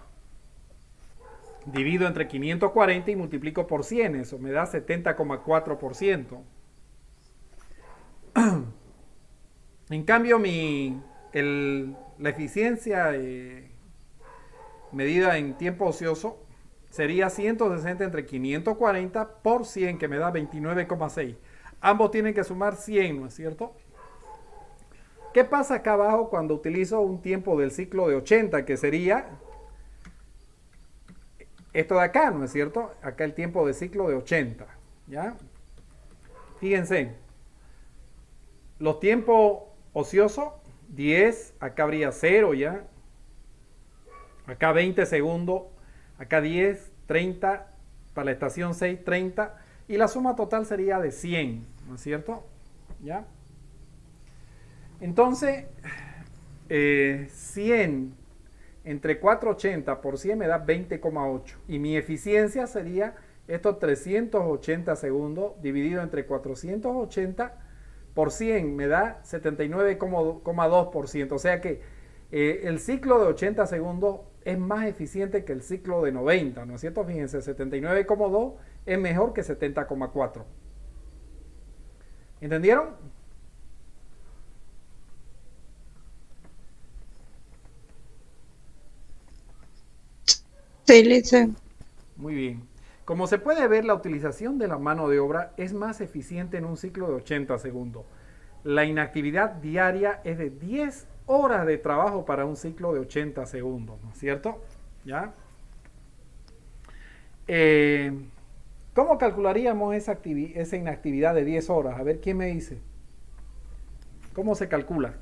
divido entre 540 y multiplico por 100. Eso me da 70,4%. En cambio la eficiencia medida en tiempo ocioso sería 160 entre 540 por 100, que me da 29,6. Ambos tienen que sumar 100, ¿no es cierto? ¿Qué pasa acá abajo cuando utilizo un tiempo del ciclo de 80, que sería esto de acá, ¿no es cierto? Acá el tiempo de ciclo de 80, ¿ya? Fíjense, los tiempos ociosos, 10, acá habría 0 ya, acá 20 segundos, acá 10, 30, para la estación 6, 30, y la suma total sería de 100, ¿no es cierto? ¿Ya? Entonces, 100 entre 480 por 100 me da 20,8, y mi eficiencia sería estos 380 segundos dividido entre 480 por 100 me da 79,2%, o sea que el ciclo de 80 segundos es más eficiente que el ciclo de 90, ¿no es cierto? Fíjense, 79,2 es mejor que 70,4. ¿Entendieron? Sí, Licen. Muy bien. Como se puede ver, la utilización de la mano de obra es más eficiente en un ciclo de 80 segundos. La inactividad diaria es de 10 horas de trabajo para un ciclo de 80 segundos, ¿no es cierto? ¿Ya? ¿Cómo calcularíamos esa inactividad de 10 horas? A ver, ¿quién me dice? ¿Cómo se calcula?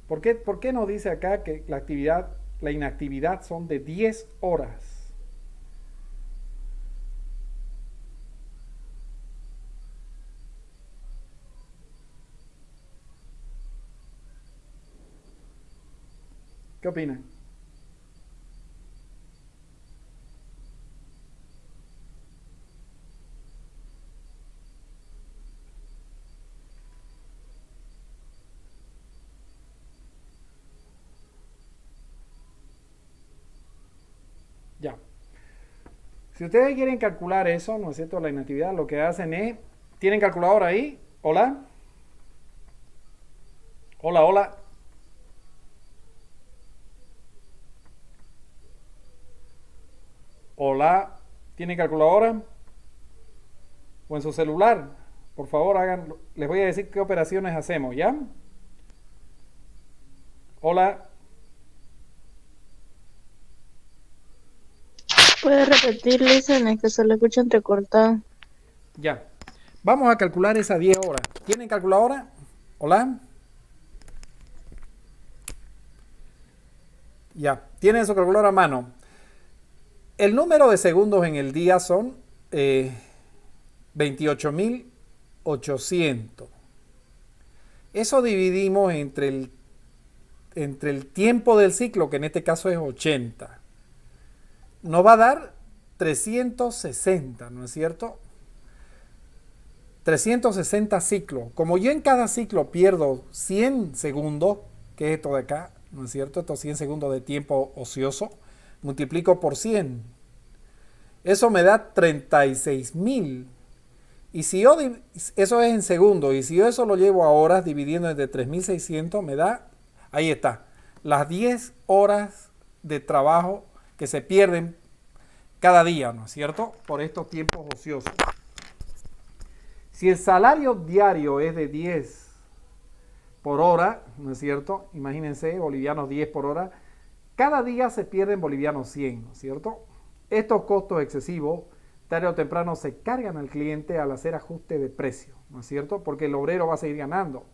¿Por qué nos dice acá que la inactividad son de 10 horas? ¿Qué opinan? Ya. Si ustedes quieren calcular eso, ¿no es cierto? La inactividad, lo que hacen es, ¿tienen calculadora ahí? ¿Hola? Hola, hola. Hola, ¿tienen calculadora? O en su celular. Por favor, les voy a decir qué operaciones hacemos, ¿ya? Hola. ¿Puede repetir, Licen? Es que se lo escucha entrecortado. Ya. Vamos a calcular esas 10 horas. ¿Tienen calculadora? Hola. Ya. ¿Tienen su calculadora a mano? El número de segundos en el día son 28.800. Eso dividimos entre el tiempo del ciclo, que en este caso es 80. Nos va a dar 360, ¿no es cierto? 360 ciclos. Como yo en cada ciclo pierdo 100 segundos, que es esto de acá, ¿no es cierto? Estos 100 segundos de tiempo ocioso, multiplico por 100. Eso me da 36.000. Y si yo, eso es en segundos, y si yo eso lo llevo a horas, dividiendo entre 3.600, me da, ahí está, las 10 horas de trabajo que se pierden cada día, ¿no es cierto? Por estos tiempos ociosos. Si el salario diario es de 10 por hora, ¿no es cierto? Imagínense, bolivianos 10 por hora. Cada día se pierden bolivianos 100, ¿no es cierto? Estos costos excesivos, tarde o temprano, se cargan al cliente al hacer ajuste de precio, ¿no es cierto? Porque el obrero va a seguir ganando.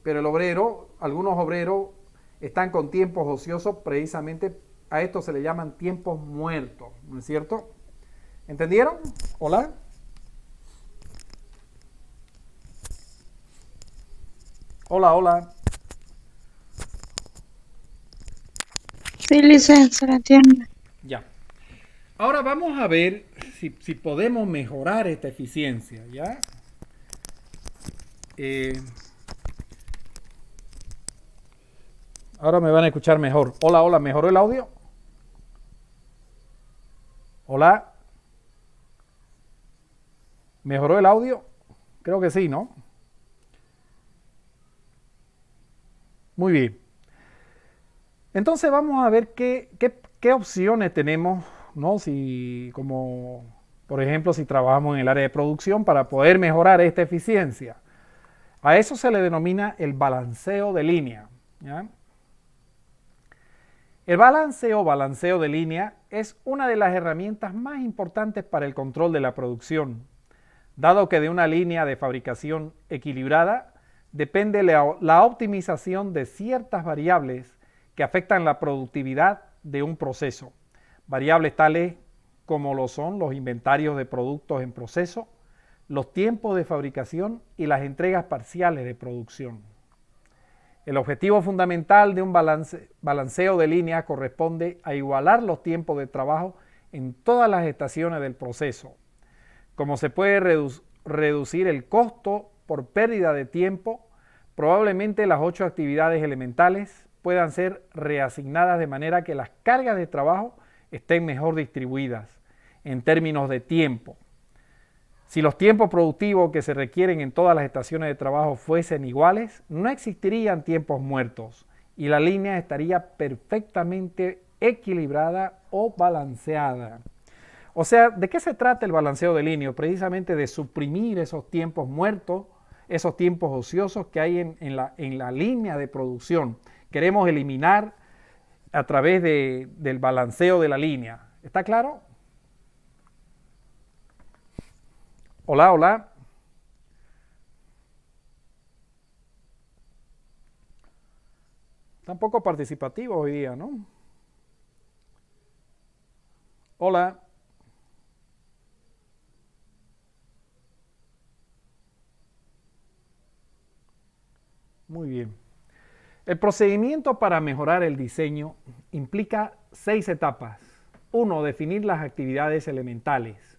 Pero el obrero, algunos obreros están con tiempos ociosos, precisamente a esto se le llaman tiempos muertos, ¿no es cierto? ¿Entendieron? ¿Hola? Hola, hola. Sí, Licen, se la entiende. Ya. Ahora vamos a ver si podemos mejorar esta eficiencia, ¿ya? Ahora me van a escuchar mejor. Hola, hola, ¿mejoró el audio? Hola. ¿Mejoró el audio? Creo que sí, ¿no? Muy bien. Entonces vamos a ver qué opciones tenemos, ¿no? Si, como, por ejemplo, si trabajamos en el área de producción para poder mejorar esta eficiencia. A eso se le denomina el balanceo de línea, ¿ya? El balance o balanceo de línea es una de las herramientas más importantes para el control de la producción, dado que de una línea de fabricación equilibrada depende la optimización de ciertas variables que afectan la productividad de un proceso. Variables tales como lo son los inventarios de productos en proceso, los tiempos de fabricación y las entregas parciales de producción. El objetivo fundamental de un balanceo de línea corresponde a igualar los tiempos de trabajo en todas las estaciones del proceso. Como se puede reducir el costo por pérdida de tiempo, probablemente las 8 actividades elementales puedan ser reasignadas de manera que las cargas de trabajo estén mejor distribuidas en términos de tiempo. Si los tiempos productivos que se requieren en todas las estaciones de trabajo fuesen iguales, no existirían tiempos muertos y la línea estaría perfectamente equilibrada o balanceada. O sea, ¿de qué se trata el balanceo de línea? Precisamente de suprimir esos tiempos muertos, esos tiempos ociosos que hay en la línea de producción. Queremos eliminar a través del balanceo de la línea. ¿Está claro? Hola, hola. Está un poco participativo hoy día, ¿no? Hola. Muy bien. El procedimiento para mejorar el diseño implica 6 etapas. 1. Definir las actividades elementales.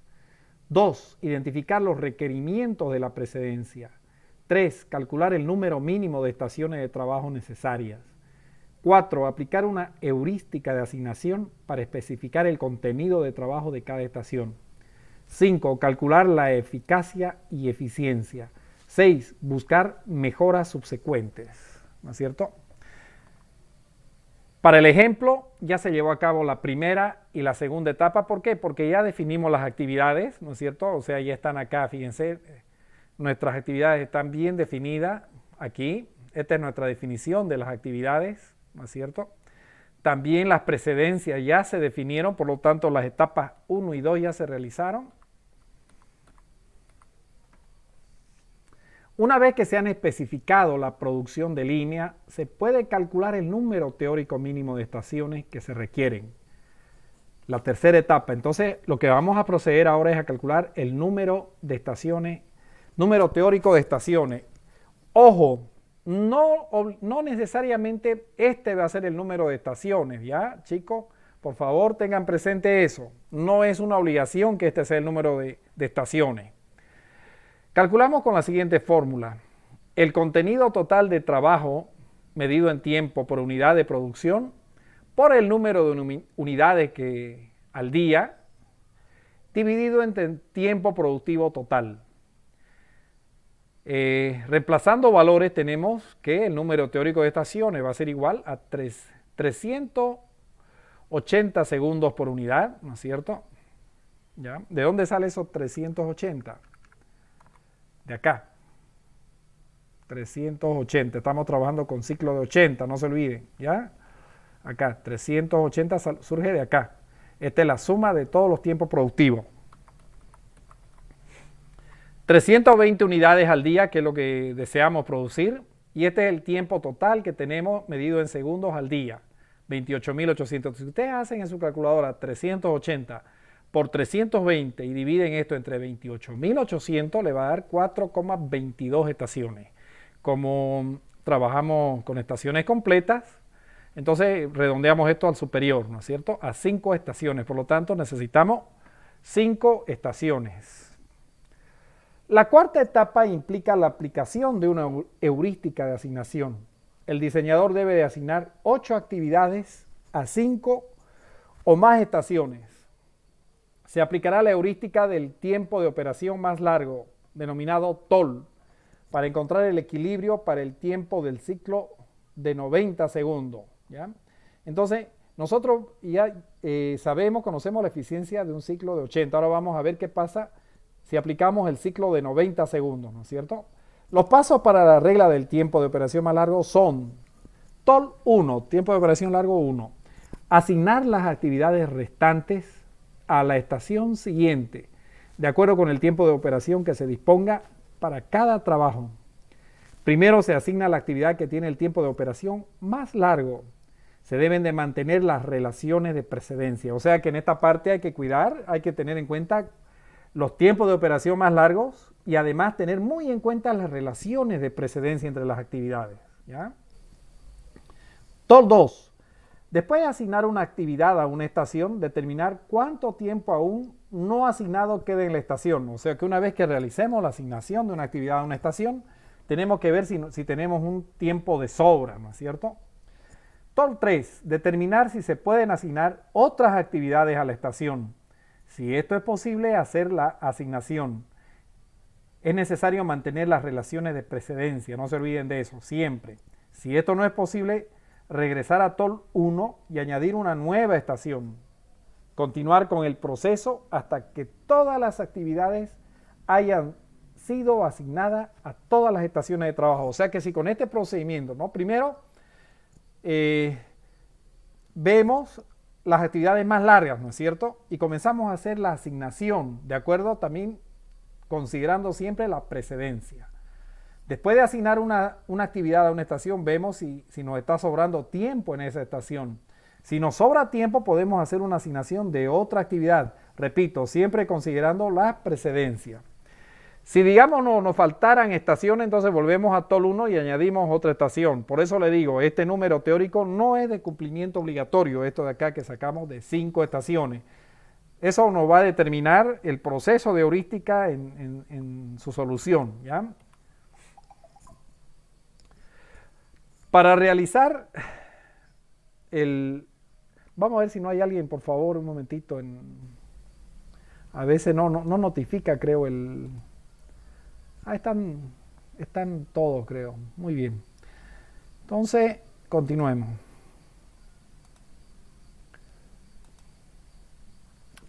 2. Identificar los requerimientos de la precedencia. 3. Calcular el número mínimo de estaciones de trabajo necesarias. 4. Aplicar una heurística de asignación para especificar el contenido de trabajo de cada estación. 5. Calcular la eficacia y eficiencia. 6. Buscar mejoras subsecuentes. ¿No es cierto? Para el ejemplo, ya se llevó a cabo la primera y la segunda etapa. ¿Por qué? Porque ya definimos las actividades, ¿no es cierto? O sea, ya están acá, fíjense, nuestras actividades están bien definidas aquí. Esta es nuestra definición de las actividades, ¿no es cierto? También las precedencias ya se definieron, por lo tanto, las etapas 1 y 2 ya se realizaron. Una vez que se han especificado la producción de línea, se puede calcular el número teórico mínimo de estaciones que se requieren. La tercera etapa. Entonces, lo que vamos a proceder ahora es a calcular el número de estaciones, número teórico de estaciones. Ojo, no necesariamente este va a ser el número de estaciones, ¿ya, chicos? Por favor, tengan presente eso. No es una obligación que este sea el número de estaciones. Calculamos con la siguiente fórmula. El contenido total de trabajo medido en tiempo por unidad de producción por el número de unidades al día dividido entre tiempo productivo total. Reemplazando valores tenemos que el número teórico de estaciones va a ser igual a 380 segundos por unidad, ¿no es cierto? ¿Ya? ¿De dónde sale esos 380? De acá, 380, estamos trabajando con ciclo de 80, no se olviden, ¿ya? Acá, 380 surge de acá. Esta es la suma de todos los tiempos productivos. 320 unidades al día, que es lo que deseamos producir, y este es el tiempo total que tenemos medido en segundos al día, 28.800. Si ustedes hacen en su calculadora 380 por 320 y dividen esto entre 28.800, le va a dar 4,22 estaciones. Como trabajamos con estaciones completas, entonces redondeamos esto al superior, ¿no es cierto? A 5 estaciones, por lo tanto necesitamos 5 estaciones. La cuarta etapa implica la aplicación de una heurística de asignación. El diseñador debe de asignar 8 actividades a 5 o más estaciones. Se aplicará la heurística del tiempo de operación más largo, denominado TOL, para encontrar el equilibrio para el tiempo del ciclo de 90 segundos. ¿Ya? Entonces, nosotros ya conocemos la eficiencia de un ciclo de 80. Ahora vamos a ver qué pasa si aplicamos el ciclo de 90 segundos, ¿no es cierto? Los pasos para la regla del tiempo de operación más largo son TOL 1, tiempo de operación largo 1. asignar las actividades restantes a la estación siguiente, de acuerdo con el tiempo de operación que se disponga para cada trabajo. Primero se asigna la actividad que tiene el tiempo de operación más largo. Se deben de mantener las relaciones de precedencia. O sea que en esta parte hay que cuidar, hay que tener en cuenta los tiempos de operación más largos y además tener muy en cuenta las relaciones de precedencia entre las actividades, ¿ya? TOL 2. Después de asignar una actividad a una estación, determinar cuánto tiempo aún no asignado queda en la estación. O sea que una vez que realicemos la asignación de una actividad a una estación, tenemos que ver si tenemos un tiempo de sobra, ¿no es cierto? TOL 3. Determinar si se pueden asignar otras actividades a la estación. Si esto es posible, hacer la asignación. Es necesario mantener las relaciones de precedencia, no se olviden de eso, siempre. Si esto no es posible, regresar a TOL 1 y añadir una nueva estación. Continuar con el proceso hasta que todas las actividades hayan sido asignadas a todas las estaciones de trabajo. O sea que si con este procedimiento, ¿no? Primero, vemos las actividades más largas, ¿no es cierto? Y comenzamos a hacer la asignación, de acuerdo también considerando siempre la precedencia. Después de asignar una actividad a una estación, vemos si nos está sobrando tiempo en esa estación. Si nos sobra tiempo, podemos hacer una asignación de otra actividad. Repito, siempre considerando la precedencia. Si digamos nos faltaran estaciones, entonces volvemos a TOL 1 y añadimos otra estación. Por eso le digo, este número teórico no es de cumplimiento obligatorio, esto de acá que sacamos de 5 estaciones. Eso nos va a determinar el proceso de heurística en su solución, ¿ya? Para realizar vamos a ver si no hay alguien, por favor, un momentito. A veces no notifica, creo, están todos, creo. Muy bien. Entonces, continuemos.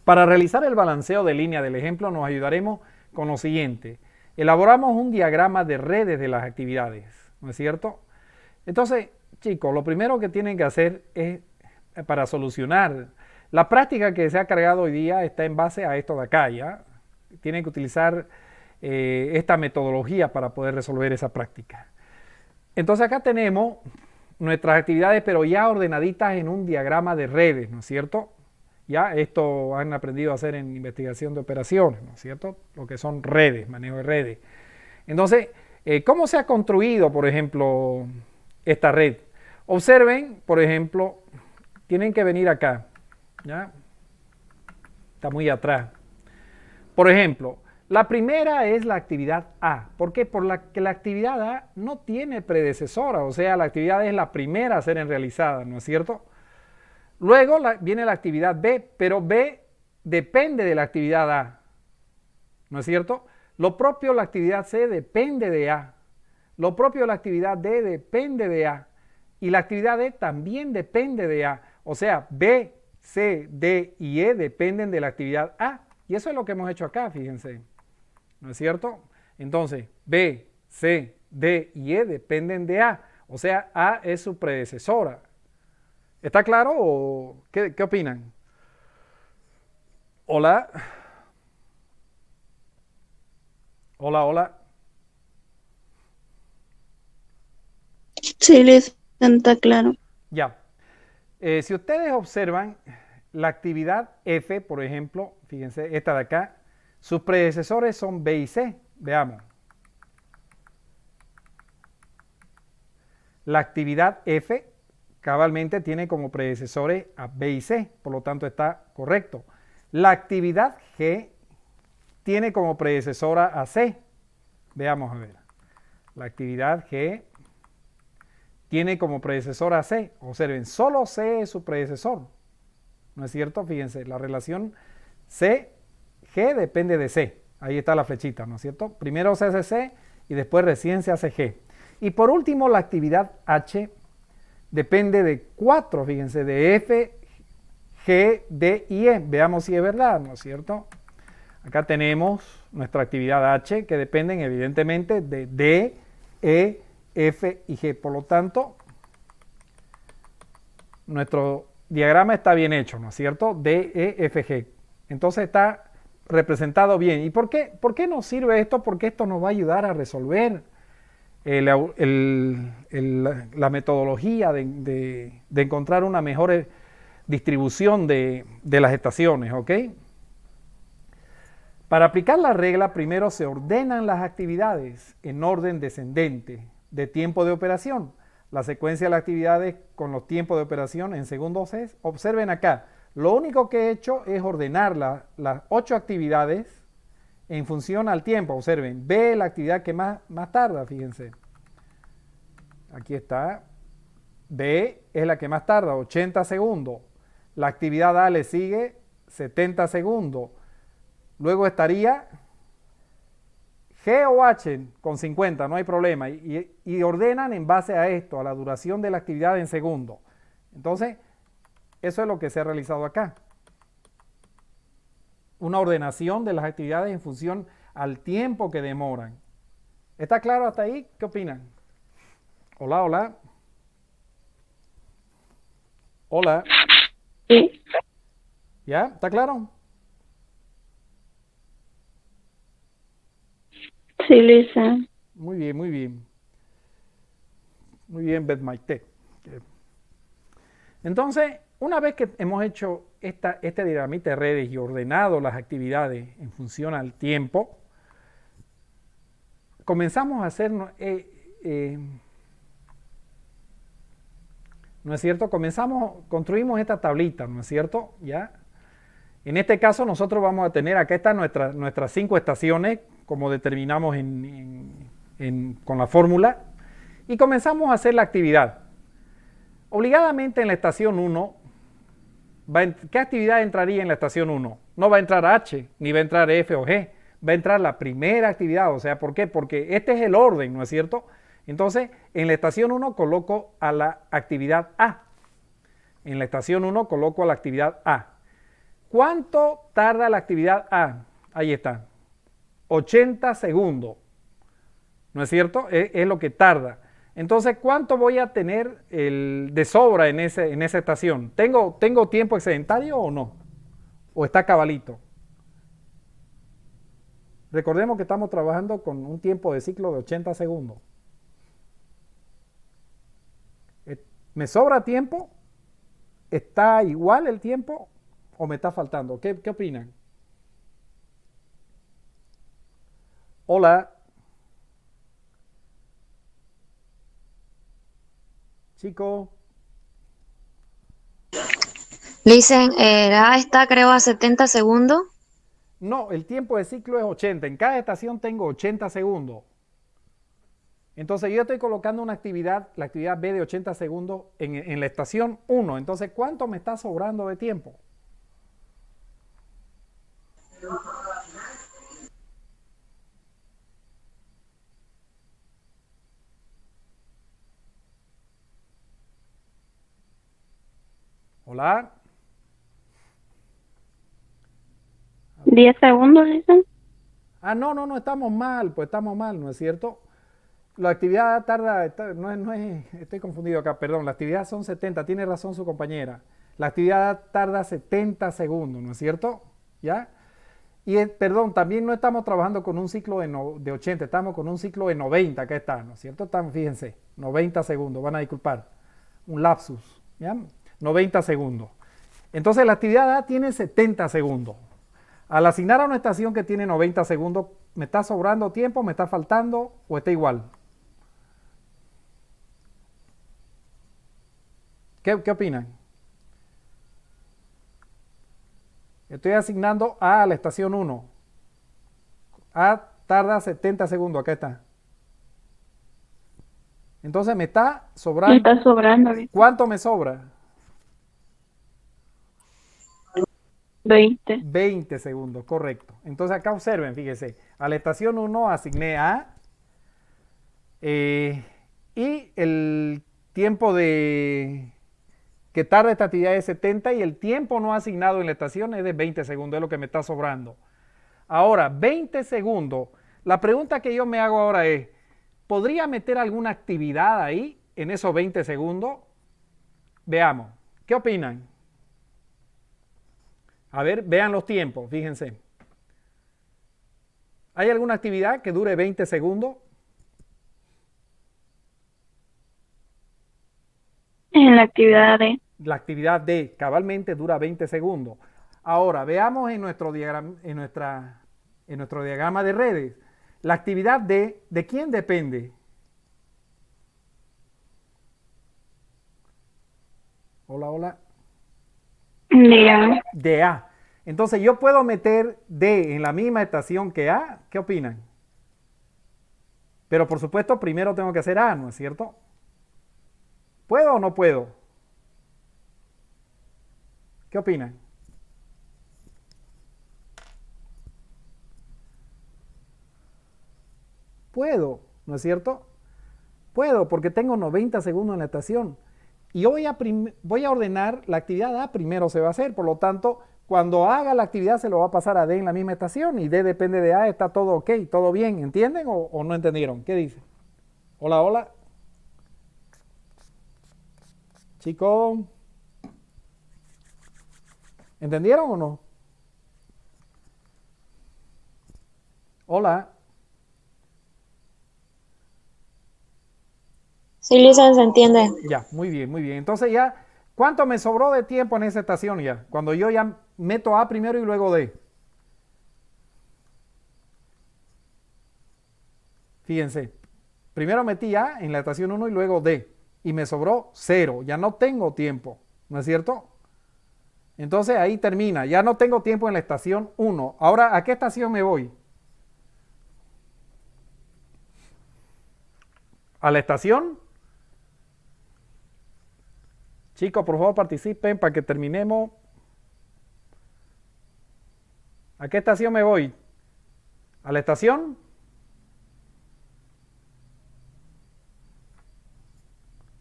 Para realizar el balanceo de línea del ejemplo nos ayudaremos con lo siguiente. Elaboramos un diagrama de redes de las actividades, ¿no es cierto? Entonces, chicos, lo primero que tienen que hacer es, para solucionar, la práctica que se ha cargado hoy día está en base a esto de acá, ¿ya? Tienen que utilizar esta metodología para poder resolver esa práctica. Entonces acá tenemos nuestras actividades, pero ya ordenaditas en un diagrama de redes, ¿no es cierto? Ya esto han aprendido a hacer en investigación de operaciones, ¿no es cierto? Lo que son redes, manejo de redes. Entonces, ¿cómo se ha construido, por ejemplo, esta red? Observen, por ejemplo, tienen que venir acá, ¿ya? Está muy atrás. Por ejemplo, la primera es la actividad A. ¿Por qué? Porque la actividad A no tiene predecesora, o sea, la actividad es la primera a ser realizada, ¿no es cierto? Luego viene la actividad B, pero B depende de la actividad A, ¿no es cierto? Lo propio la actividad C depende de A. Lo propio la actividad D depende de A. Y la actividad D también depende de A. O sea, B, C, D y E dependen de la actividad A. Y eso es lo que hemos hecho acá, fíjense. ¿No es cierto? Entonces, B, C, D y E dependen de A. O sea, A es su predecesora. ¿Está claro o qué opinan? Hola. Hola, hola. Sí, está claro. Ya. Si ustedes observan la actividad F, por ejemplo, fíjense, esta de acá, sus predecesores son B y C. Veamos. La actividad F cabalmente tiene como predecesores a B y C, por lo tanto está correcto. La actividad G tiene como predecesora a C. Veamos a ver. La actividad G tiene como predecesora a C. Observen, solo C es su predecesor. ¿No es cierto? Fíjense, la relación C-G depende de C. Ahí está la flechita, ¿no es cierto? Primero se hace C y después recién se hace G. Y por último, la actividad H depende de 4, fíjense, de F, G, D y E. Veamos si es verdad, ¿no es cierto? Acá tenemos nuestra actividad H que dependen evidentemente de D, E, F y G. Por lo tanto, nuestro diagrama está bien hecho, ¿no es cierto? D, E, F, G. Entonces está representado bien. ¿Y por qué nos sirve esto? Porque esto nos va a ayudar a resolver la metodología de encontrar una mejor distribución de las estaciones, ¿ok? Para aplicar la regla, primero se ordenan las actividades en orden descendente de tiempo de operación. La secuencia de las actividades con los tiempos de operación en segundos es, observen acá, lo único que he hecho es ordenar las 8 actividades en función al tiempo. Observen, B la actividad que más tarda, fíjense. Aquí está. B es la que más tarda, 80 segundos. La actividad A le sigue 70 segundos. Luego estaría G o H con 50, no hay problema. Y ordenan en base a esto, a la duración de la actividad en segundos. Entonces, eso es lo que se ha realizado acá. Una ordenación de las actividades en función al tiempo que demoran. ¿Está claro hasta ahí? ¿Qué opinan? Hola, hola. Hola. Sí. ¿Ya? ¿Está claro? Sí, Luisa. Muy bien, muy bien. Muy bien, Beth Maite. Entonces, una vez que hemos hecho este diagramita de redes y ordenado las actividades en función al tiempo, comenzamos a hacer, ¿no es cierto? Construimos esta tablita, ¿no es cierto? ¿Ya? En este caso nosotros vamos a tener, acá están nuestras 5 estaciones, como determinamos con la fórmula, y comenzamos a hacer la actividad. Obligadamente en la estación 1, ¿qué actividad entraría en la estación 1? No va a entrar H, ni va a entrar F o G, va a entrar la primera actividad. O sea, ¿por qué? Porque este es el orden, ¿no es cierto? Entonces, en la estación 1 coloco a la actividad A. En la estación 1 coloco a la actividad A. ¿Cuánto tarda la actividad A? Ahí está. 80 segundos. ¿No es cierto? Es lo que tarda. Entonces, ¿cuánto voy a tener de sobra en esa estación? ¿Tengo tiempo excedentario o no? ¿O está cabalito? Recordemos que estamos trabajando con un tiempo de ciclo de 80 segundos. ¿Me sobra tiempo? ¿Está igual el tiempo o me está faltando? ¿Qué opinan? Hola. Chico. Listen, era está creo a 70 segundos. No, el tiempo de ciclo es 80. En cada estación tengo 80 segundos. Entonces yo estoy colocando una actividad, la actividad B de 80 segundos en la estación 1. Entonces, ¿cuánto me está sobrando de tiempo? Hola. 10 segundos, dicen. Ah, no, estamos mal, pues estamos mal, ¿no es cierto? La actividad tarda, estoy confundido acá, perdón, la actividad son 70, tiene razón su compañera. La actividad tarda 70 segundos, ¿no es cierto? ¿Ya? Y perdón, también no estamos trabajando con un ciclo de 80, estamos con un ciclo de 90, acá está, ¿no es cierto? Estamos, fíjense, 90 segundos, van a disculpar, un lapsus, ¿ya? 90 segundos. Entonces la actividad A tiene 70 segundos. Al asignar a una estación que tiene 90 segundos, ¿me está sobrando tiempo, me está faltando o está igual? ¿Qué opinan? Estoy asignando A la estación 1. A tarda 70 segundos, acá está. Entonces me está sobrando. Me está sobrando. ¿Cuánto me sobra? 20. 20 segundos, correcto. Entonces acá observen, fíjense, a la estación 1 asigné A y el tiempo que tarda esta actividad es 70 y el tiempo no asignado en la estación es de 20 segundos, es lo que me está sobrando. Ahora, 20 segundos, la pregunta que yo me hago ahora es, ¿podría meter alguna actividad ahí en esos 20 segundos? Veamos, ¿qué opinan? A ver, vean los tiempos, fíjense. ¿Hay alguna actividad que dure 20 segundos? En la actividad D. La actividad D cabalmente dura 20 segundos. Ahora, veamos en nuestro diagrama, en nuestro diagrama de redes. La actividad D, ¿de quién depende? Hola, hola. Dígame. De A. Entonces, ¿yo puedo meter D en la misma estación que A? ¿Qué opinan? Pero por supuesto, primero tengo que hacer A, ¿no es cierto? ¿Puedo o no puedo? ¿Qué opinan? Puedo, ¿no es cierto? Puedo porque tengo 90 segundos en la estación. Y voy a ordenar la actividad A primero se va a hacer. Por lo tanto, cuando haga la actividad se lo va a pasar a D en la misma estación. Y D depende de A, está todo ok, todo bien. ¿Entienden o no entendieron? ¿Qué dice? Hola, hola. Chicos. ¿Entendieron o no? Hola. Sí, Licen, se entiende. Ya, muy bien, muy bien. Entonces ya, ¿cuánto me sobró de tiempo en esa estación ya? Cuando yo ya meto A primero y luego D. Fíjense, primero metí A en la estación 1 y luego D. Y me sobró 0, ya no tengo tiempo, ¿no es cierto? Entonces ahí termina, ya no tengo tiempo en la estación 1. Ahora, ¿a qué estación me voy? ¿A la estación? Chicos, por favor participen para que terminemos. ¿A qué estación me voy? ¿A la estación?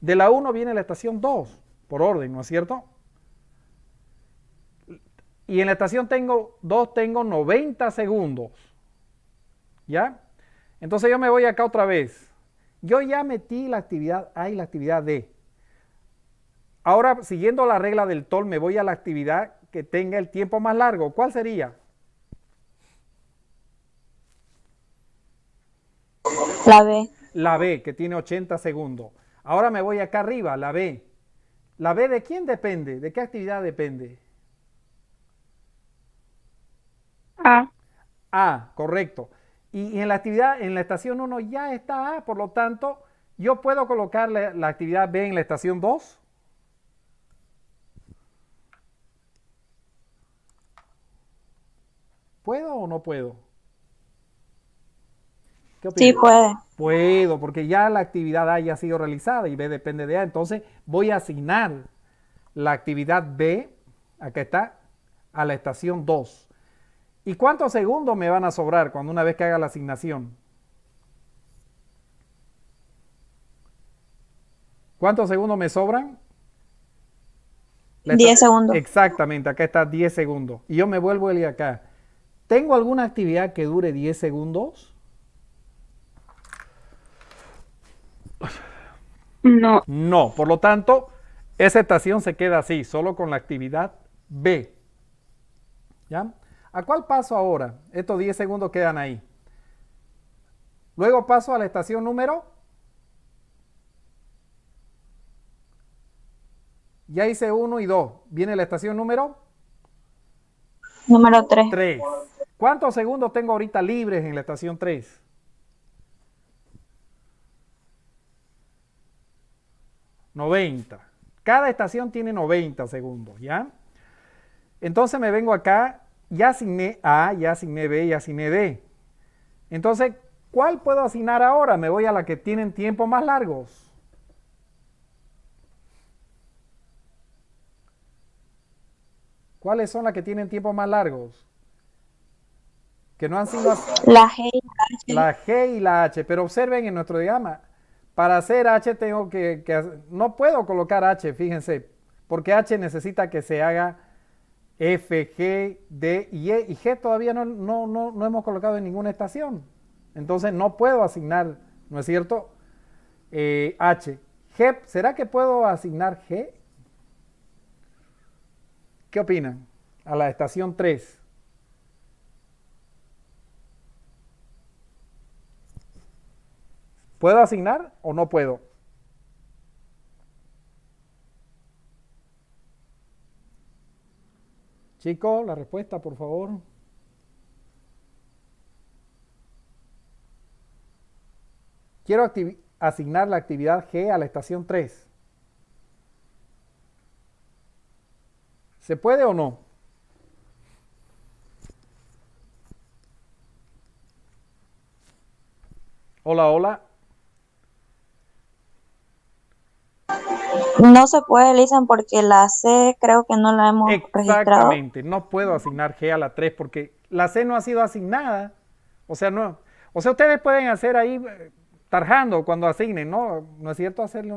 De la 1 viene la estación 2, por orden, ¿no es cierto? Y en la estación 2 tengo 90 segundos. ¿Ya? Entonces yo me voy acá otra vez. Yo ya metí la actividad A y la actividad D. Ahora, siguiendo la regla del TOL, me voy a la actividad que tenga el tiempo más largo. ¿Cuál sería? La B. La B, que tiene 80 segundos. Ahora me voy acá arriba, la B. ¿La B de quién depende? ¿De qué actividad depende? A. A, correcto. Y en la actividad, en la estación 1 ya está A, por lo tanto, yo puedo colocar la actividad B en la estación 2. ¿Puedo o no puedo? ¿Qué Sí, opinan? puede. Puedo, porque ya la actividad A ya ha sido realizada y B depende de A. Entonces voy a asignar la actividad B, acá está, a la estación 2. ¿Y cuántos segundos me van a sobrar cuando una vez que haga la asignación? ¿Cuántos segundos me sobran? 10 segundos. Exactamente, acá está 10 segundos. Y yo me vuelvo a ir acá. ¿Tengo alguna actividad que dure 10 segundos? No. No, por lo tanto, esa estación se queda así, solo con la actividad B. ¿Ya? ¿A cuál paso ahora? Estos 10 segundos quedan ahí. Luego paso a la estación número. Ya hice 1 y 2. Viene la estación número Número 3. 3. ¿Cuántos segundos tengo ahorita libres en la estación 3? $90. Cada estación tiene 90 segundos, ¿ya? Entonces me vengo acá, ya asigné A, ya asigné B, ya asigné D. Entonces, ¿cuál puedo asignar ahora? Me voy a la que tienen tiempos más largos. ¿Cuáles son las que tienen tiempos más largos? Que no han sido La G y la H. la G y la H. Pero observen en nuestro diagrama, para hacer H tengo no puedo colocar H, fíjense, porque H necesita que se haga F, G, D y E, y G todavía no hemos colocado en ninguna estación. Entonces no puedo asignar, ¿no es cierto? H. G, ¿será que puedo asignar G? ¿Qué opinan? a la estación 3. ¿Puedo asignar o no puedo? Chicos, la respuesta, por favor. Quiero asignar la actividad G a la estación 3. ¿Se puede o no? Hola, hola. No se puede, Listen, porque la C creo que no la hemos registrado. Exactamente, no puedo asignar G a la 3 porque la C no ha sido asignada. O sea, no. O sea, ustedes pueden hacer ahí tarjando cuando asignen, ¿no? ¿No es cierto? Hacerle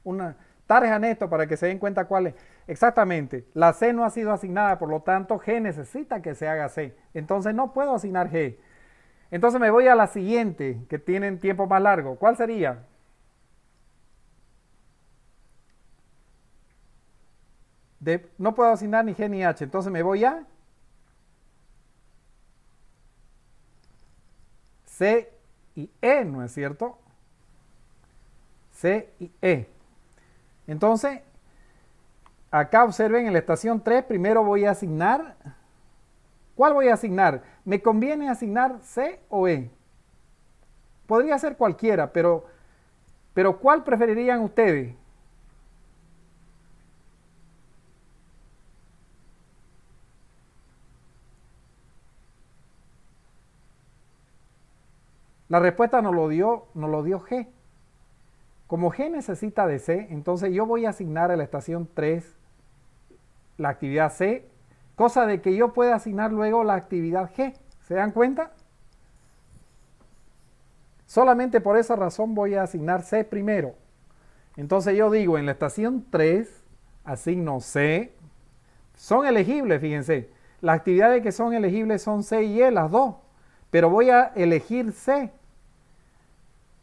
una tarjan esto para que se den cuenta cuál es. Exactamente, la C no ha sido asignada, por lo tanto G necesita que se haga C. Entonces no puedo asignar G. Entonces me voy a la siguiente, que tienen tiempo más largo. ¿Cuál sería? No puedo asignar ni G ni H, entonces me voy a C y E, ¿no es cierto? C y E. Entonces, acá observen en la estación 3, primero voy a asignar. ¿Cuál voy a asignar? ¿Me conviene asignar C o E? Podría ser cualquiera, pero ¿cuál preferirían ustedes? La respuesta nos lo dio G. Como G necesita de C, entonces yo voy a asignar a la estación 3 la actividad C, cosa de que yo pueda asignar luego la actividad G. ¿Se dan cuenta? Solamente por esa razón voy a asignar C primero. Entonces yo digo, en la estación 3 asigno C. Son elegibles, fíjense. Las actividades que son elegibles son C y E, las dos. Pero voy a elegir C,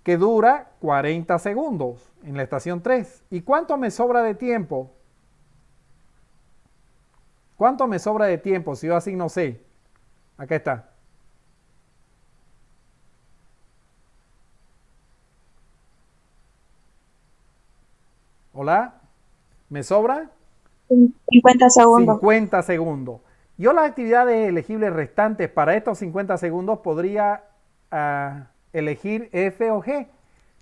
que dura 40 segundos en la estación 3. ¿Y cuánto me sobra de tiempo? ¿Cuánto me sobra de tiempo si yo asigno C? Acá está. Hola, ¿me sobra? 50 segundos. 50 segundos. Yo las actividades elegibles restantes para estos 50 segundos podría elegir F o G,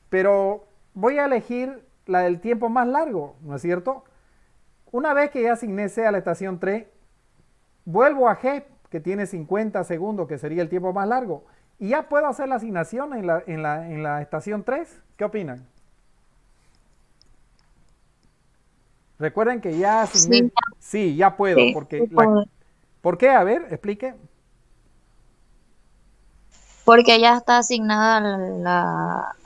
pero voy a elegir la del tiempo más largo, ¿no es cierto? Una vez que ya asigné C a la estación 3, vuelvo a G, que tiene 50 segundos, que sería el tiempo más largo, y ya puedo hacer la asignación en la estación 3. ¿Qué opinan? Recuerden que ya asigné. Sí, ya puedo, Sí, porque sí puedo. ¿por qué? A ver, explique. Porque ya está asignada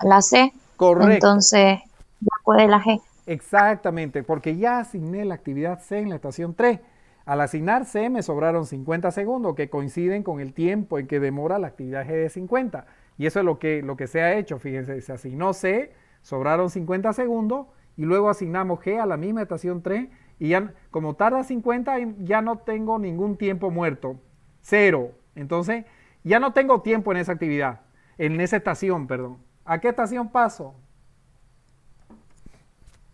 la C, Correcto. entonces ya puede la G. Exactamente, porque ya asigné la actividad C en la estación 3. Al asignar C me sobraron 50 segundos, que coinciden con el tiempo en que demora la actividad G de 50. Y eso es lo que se ha hecho, fíjense, se asignó C, sobraron 50 segundos, y luego asignamos G a la misma estación 3, y ya, como tarda 50, ya no tengo ningún tiempo muerto, 0. Entonces, ya no tengo tiempo en esa actividad, en esa estación, perdón. ¿A qué estación paso?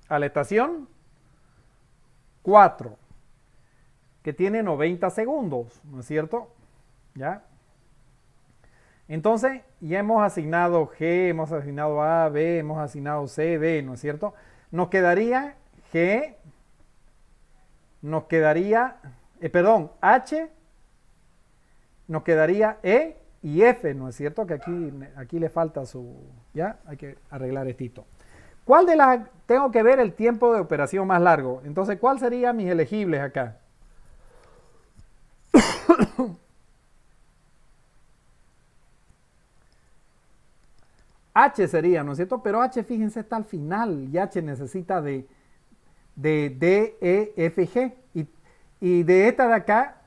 A la estación 4, que tiene 90 segundos, ¿no es cierto? ¿Ya? Entonces, ya hemos asignado G, hemos asignado A, B, hemos asignado C, D, ¿no es cierto? Nos quedaría G, nos quedaría, H, nos quedaría E y F, ¿no es cierto? Que aquí le falta ya, hay que arreglar esto. ¿Cuál de las tengo que ver el tiempo de operación más largo? Entonces, ¿cuál serían mis elegibles acá? H sería, ¿no es cierto? Pero H, fíjense, está al final y H necesita de D, E, F, G. Y de esta de acá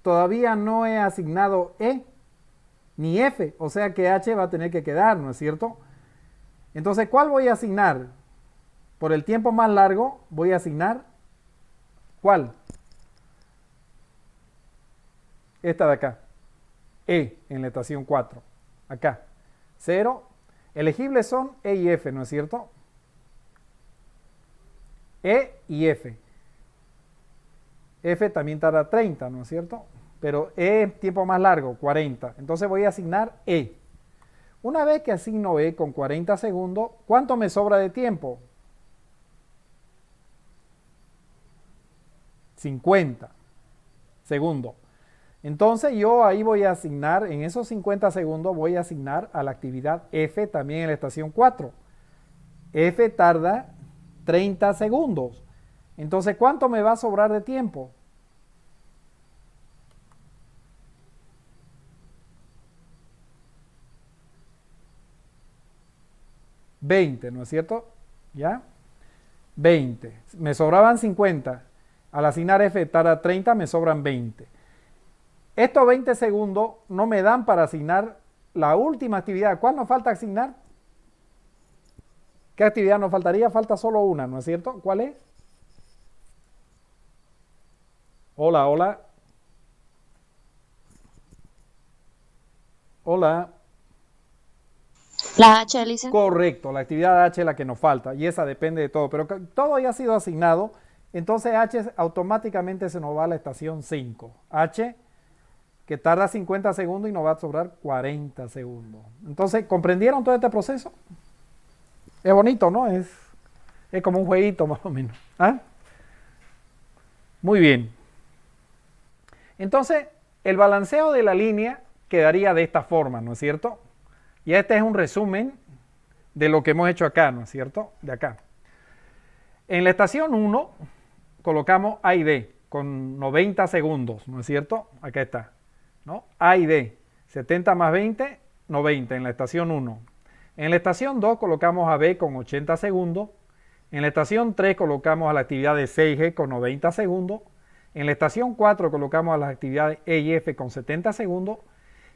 todavía no he asignado E ni F, o sea que H va a tener que quedar, ¿no es cierto? Entonces, ¿cuál voy a asignar? Por el tiempo más largo voy a asignar, ¿cuál? esta de acá, E en la estación 4, acá, 0. Elegibles son E y F, ¿no es cierto? E y F. F también tarda 30, ¿no es cierto? Pero E es tiempo más largo, 40. Entonces voy a asignar E. Una vez que asigno E con 40 segundos, ¿cuánto me sobra de tiempo? 50 segundos. Entonces yo ahí voy a asignar, en esos 50 segundos voy a asignar a la actividad F también en la estación 4. F tarda 30 segundos. Entonces, ¿cuánto me va a sobrar de tiempo? $20, ¿no es cierto? ¿Ya? 20. Me sobraban 50. Al asignar F tarda 30, me sobran 20. Estos 20 segundos no me dan para asignar la última actividad. ¿Cuál nos falta asignar? ¿Qué actividad nos faltaría? Falta solo una, ¿no es cierto? ¿Cuál es? Hola, hola. Hola. La H, Licen. Correcto, la actividad H es la que nos falta y esa depende de todo, pero todo ya ha sido asignado, entonces H automáticamente se nos va a la estación 5. H que tarda 50 segundos y nos va a sobrar 40 segundos. Entonces, ¿comprendieron todo este proceso? Es bonito, ¿no? Es como un jueguito más o menos. ¿Ah? Muy bien. Entonces, el balanceo de la línea quedaría de esta forma, ¿no es cierto? Y este es un resumen de lo que hemos hecho acá, ¿no es cierto? De acá. En la estación 1 colocamos A y D con 90 segundos, ¿no es cierto? Acá está, ¿no? A y D, 70 más 20, 90 en la estación 1. En la estación 2 colocamos a B con 80 segundos. En la estación 3 colocamos a la actividad de C y G con 90 segundos. En la estación 4 colocamos a las actividades E y F con 70 segundos.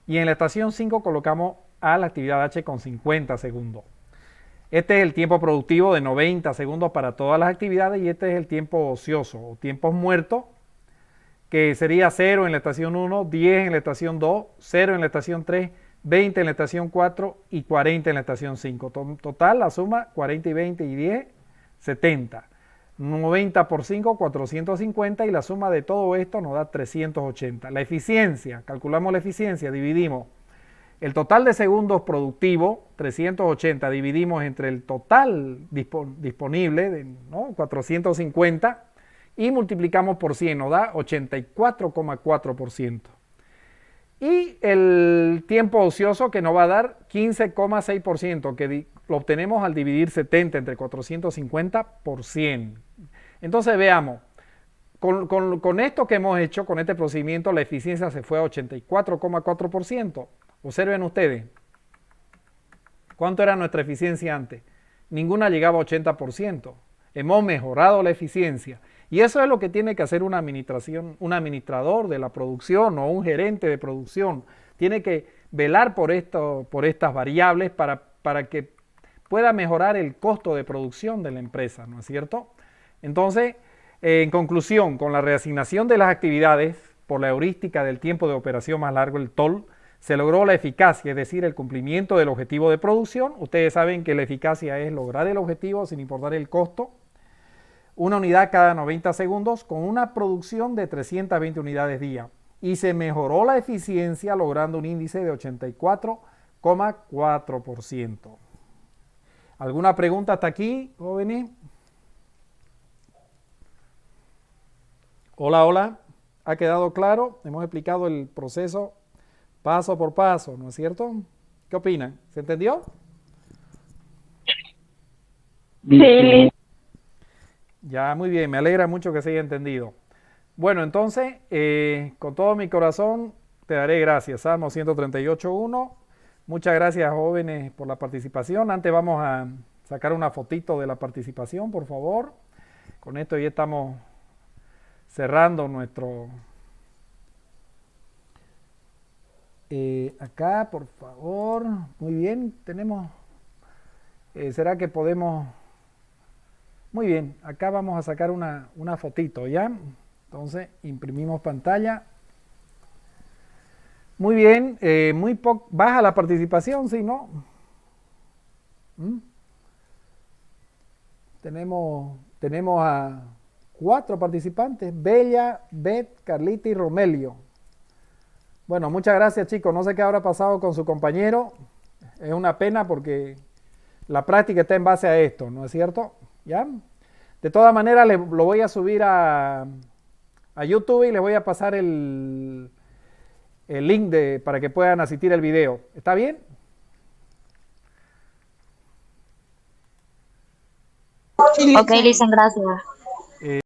Y en la estación 5 colocamos a la actividad H con 50 segundos. Este es el tiempo productivo de 90 segundos para todas las actividades y este es el tiempo ocioso o tiempos muertos, que sería 0 en la estación 1, 10 en la estación 2, 0 en la estación 3, 20 en la estación 4 y 40 en la estación 5. Total, la suma, 40 y 20 y 10, 70. 90 por 5, 450 y la suma de todo esto nos da 380. La eficiencia, calculamos la eficiencia, dividimos el total de segundos productivos, 380, dividimos entre el total disponible, ¿no? 450, y multiplicamos por 100, nos da 84,4%. Y el tiempo ocioso que nos va a dar 15,6%, que lo obtenemos al dividir 70 entre 450 por 100. Entonces veamos, con esto que hemos hecho, con este procedimiento, la eficiencia se fue a 84,4%. Observen ustedes, ¿cuánto era nuestra eficiencia antes? Ninguna llegaba a 80%. Hemos mejorado la eficiencia. Y eso es lo que tiene que hacer una administración, un administrador de la producción o un gerente de producción. Tiene que velar por estas variables para que pueda mejorar el costo de producción de la empresa, ¿no es cierto? Entonces, en conclusión, con la reasignación de las actividades por la heurística del tiempo de operación más largo, el TOL, se logró la eficacia, es decir, el cumplimiento del objetivo de producción. Ustedes saben que la eficacia es lograr el objetivo sin importar el costo. Una unidad cada 90 segundos con una producción de 320 unidades día. Y se mejoró la eficiencia logrando un índice de 84,4%. ¿Alguna pregunta hasta aquí, jóvenes? Hola, hola. ¿Ha quedado claro? Hemos explicado el proceso paso por paso, ¿no es cierto? ¿Qué opinan? ¿Se entendió? Sí, Ya, muy bien, me alegra mucho que se haya entendido. Bueno, entonces, con todo mi corazón, te daré gracias. Salmo 138.1. Muchas gracias, jóvenes, por la participación. Antes vamos a sacar una fotito de la participación, por favor. Con esto ya estamos cerrando nuestro... acá, por favor. Muy bien, tenemos... ¿será que podemos...? Muy bien, acá vamos a sacar una fotito, ¿ya? Entonces, imprimimos pantalla. Muy bien, baja la participación, ¿sí, no? ¿Mm? Tenemos a 4 participantes, Bella, Beth, Carlita y Romelio. Bueno, muchas gracias, chicos. No sé qué habrá pasado con su compañero. Es una pena porque la práctica está en base a esto, ¿no es cierto? ¿Ya? De todas maneras, lo voy a subir a YouTube y les voy a pasar el link para que puedan asistir al video. ¿Está bien? Ok, Lisen, gracias.